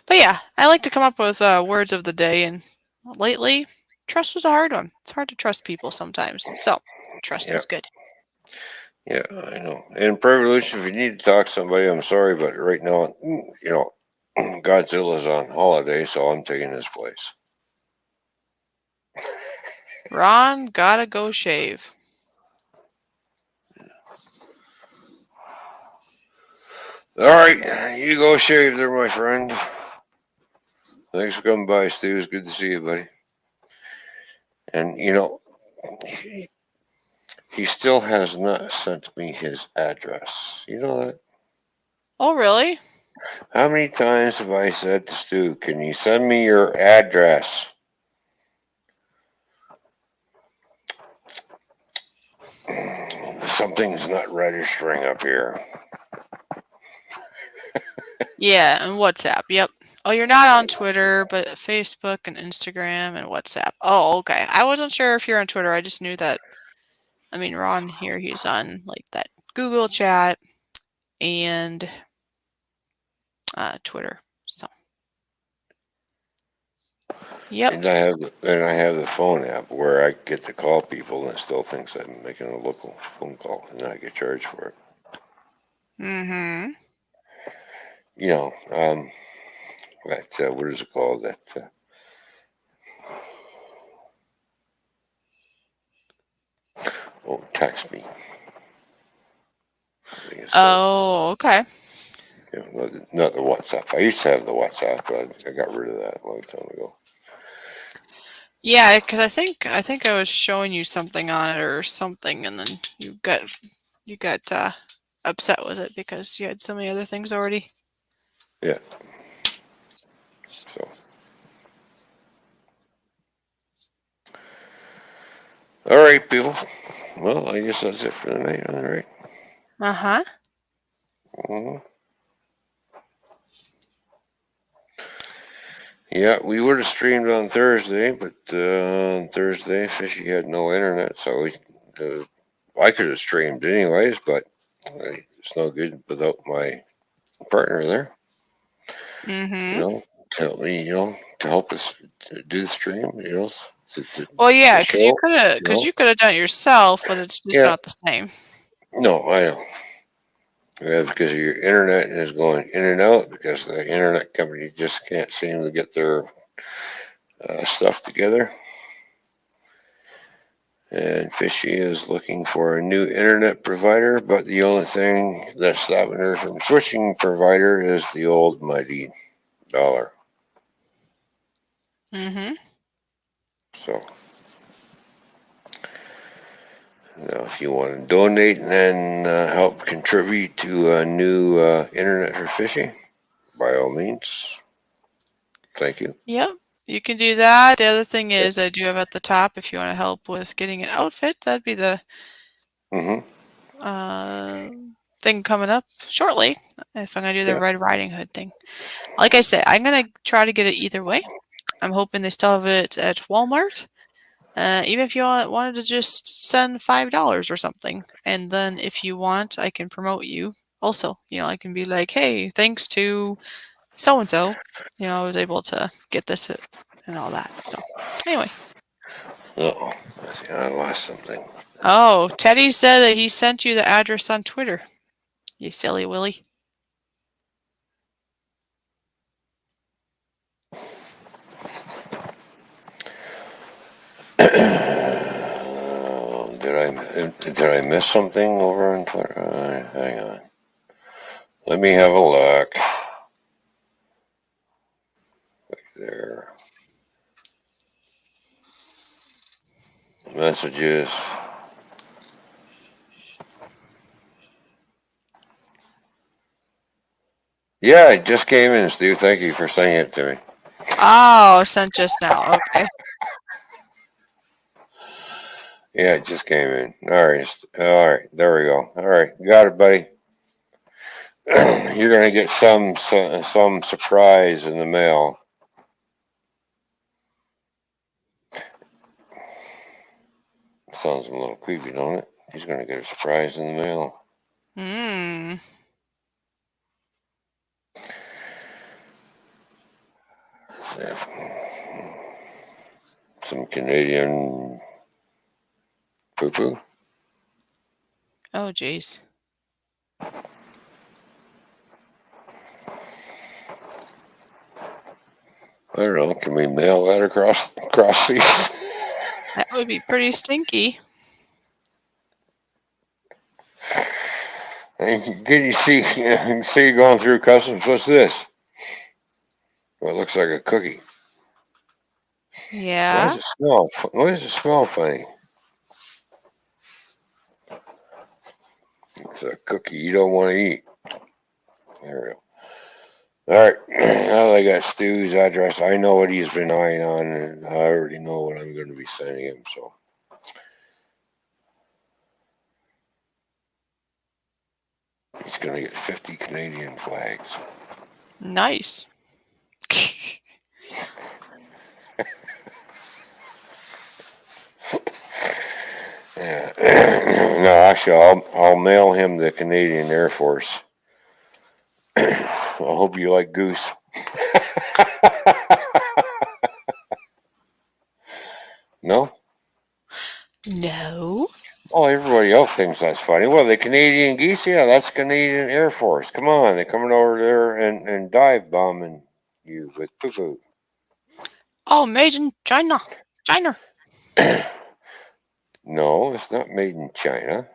But yeah, I like to come up with words of the day, and lately, trust is a hard one. It's hard to trust people sometimes. So, trust Yeah. is good. Yeah, I know. And Prevolution, if you need to talk to somebody, I'm sorry, but right now, Godzilla's on holiday, so I'm taking his place. Ron, gotta go shave. All right, you go shave there, my friend. Thanks for coming by, Stu. It's good to see you, buddy. And he still has not sent me his address. You know that? Oh, really? How many times have I said to Stu, "Can you send me your address?" Something's not registering up here. Yeah, and WhatsApp. Yep. Oh, you're not on Twitter, but Facebook and Instagram and WhatsApp. Oh, okay. I wasn't sure if you're on Twitter. I just knew that. I mean, Ron here, he's on like that Google chat and Twitter. So, yep. And I have the phone app where I get to call people, and it still thinks I'm making a local phone call, and I get charged for it. Mm-hmm. What is it called? That text me. I think it's called. Oh, okay. Not the WhatsApp. I used to have the WhatsApp, but I got rid of that a long time ago. Yeah, because I think I was showing you something on it or something, and then you got upset with it because you had so many other things already. Yeah. So. All right, people. Well, I guess that's it for the night. All right. Uh-huh. Mhm. Yeah, we would have streamed on Thursday, but on Thursday, Fishy had no internet, so I could have streamed anyways, but it's no good without my partner there. Mm-hmm. to help me, to help us to do the stream, Well, yeah, the because you show. could have, done it yourself, but it's just Yeah, not the same. no, I know. Yeah, because your internet is going in and out because the internet company just can't seem to get their stuff together. And Fishy is looking for a new internet provider, but the only thing that's stopping her from switching provider is the old mighty dollar. Mm-hmm. So, now if you want to donate and help contribute to a new internet for Fishy, by all means, thank you. Yep, you can do that. The other thing is, I do have at the top, if you want to help with getting an outfit, that'd be the Mm-hmm. thing coming up shortly. If I'm gonna do the Yeah. Red Riding Hood thing, like I said, I'm gonna try to get it either way. I'm hoping they still have it at Walmart. Even if you wanted to just send $5 or something, and then if you want, I can promote you. Also, I can be like, hey, thanks to so and so, I was able to get this and all that. So, anyway. Uh-oh. Let's see, I lost something. Oh, Teddy said that he sent you the address on Twitter. You silly Willy. Did I miss something over on Twitter? Hang on. Let me have a look. Right there. Messages. Yeah, it just came in, Stu. Thank you for sending it to me. Oh, sent just now. Okay. Yeah, it just came in. All right. There we go. All right, got it, buddy. You're gonna get some surprise in the mail. Sounds a little creepy, don't it? He's gonna get a surprise in the mail. Hmm. Some Canadian poo-poo. Oh, jeez. I don't know. Can we mail that across seas? That would be pretty stinky. Can you see? See going through customs. What's this? Well, it looks like a cookie. Why Yeah. does it smell? Why does it smell funny? It's a cookie you don't want to eat. There we go. All right. Now that I got Stu's address, I know what he's been eyeing on, and I already know what I'm going to be sending him. So he's going to get 50 Canadian flags. Nice. Yeah. No, actually, I'll mail him the Canadian Air Force. I hope you like goose. No? No. Oh, everybody else thinks that's funny. Well, the Canadian geese, yeah, that's Canadian Air Force. Come on, they're coming over there and dive bombing you with poo-poo. Oh, made in China. China. No, it's not made in China.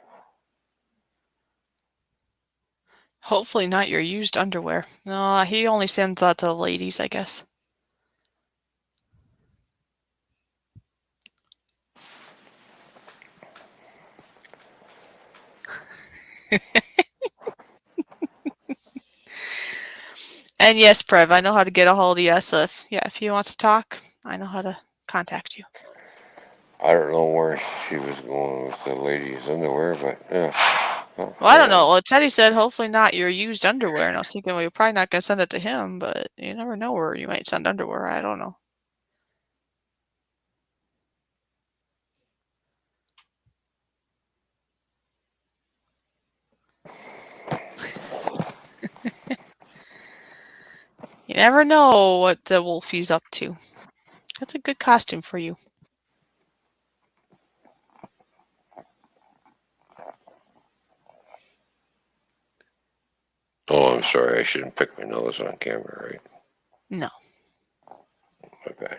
Hopefully not your used underwear. No, he only sends that to the ladies, I guess. And yes, Prev, I know how to get a hold of you. So if he wants to talk, I know how to contact you. I don't know where she was going with the ladies' underwear, but yeah. Well, I don't know. Well, Teddy said hopefully not your used underwear, and I was thinking, well, you're probably not going to send it to him, but you never know where you might send underwear. I don't know. never know what the Wolfie's up to. That's a good costume for you. Oh, I'm sorry. I shouldn't pick my nose on camera, right? No. Okay.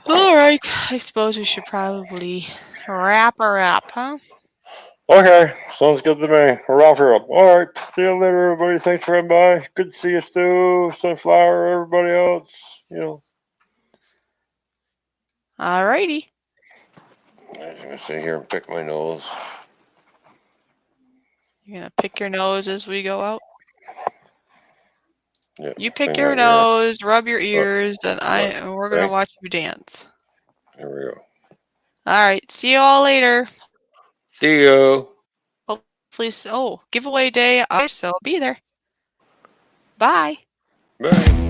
All right. I suppose we should probably wrap her up, huh? Okay, sounds good to me. We're off here. All right, see you later, everybody. Thanks for coming by. Good to see you, Stu, Sunflower, everybody else. You know, All righty. I'm just gonna sit here and pick my nose. You're gonna pick your nose as we go out. Yeah, You pick clean your my ear. nose, rub your ears, and we're gonna Okay. watch you dance. Here we go. All right. See you all later. See you. Hopefully, giveaway day. I will be there. Bye. Bye.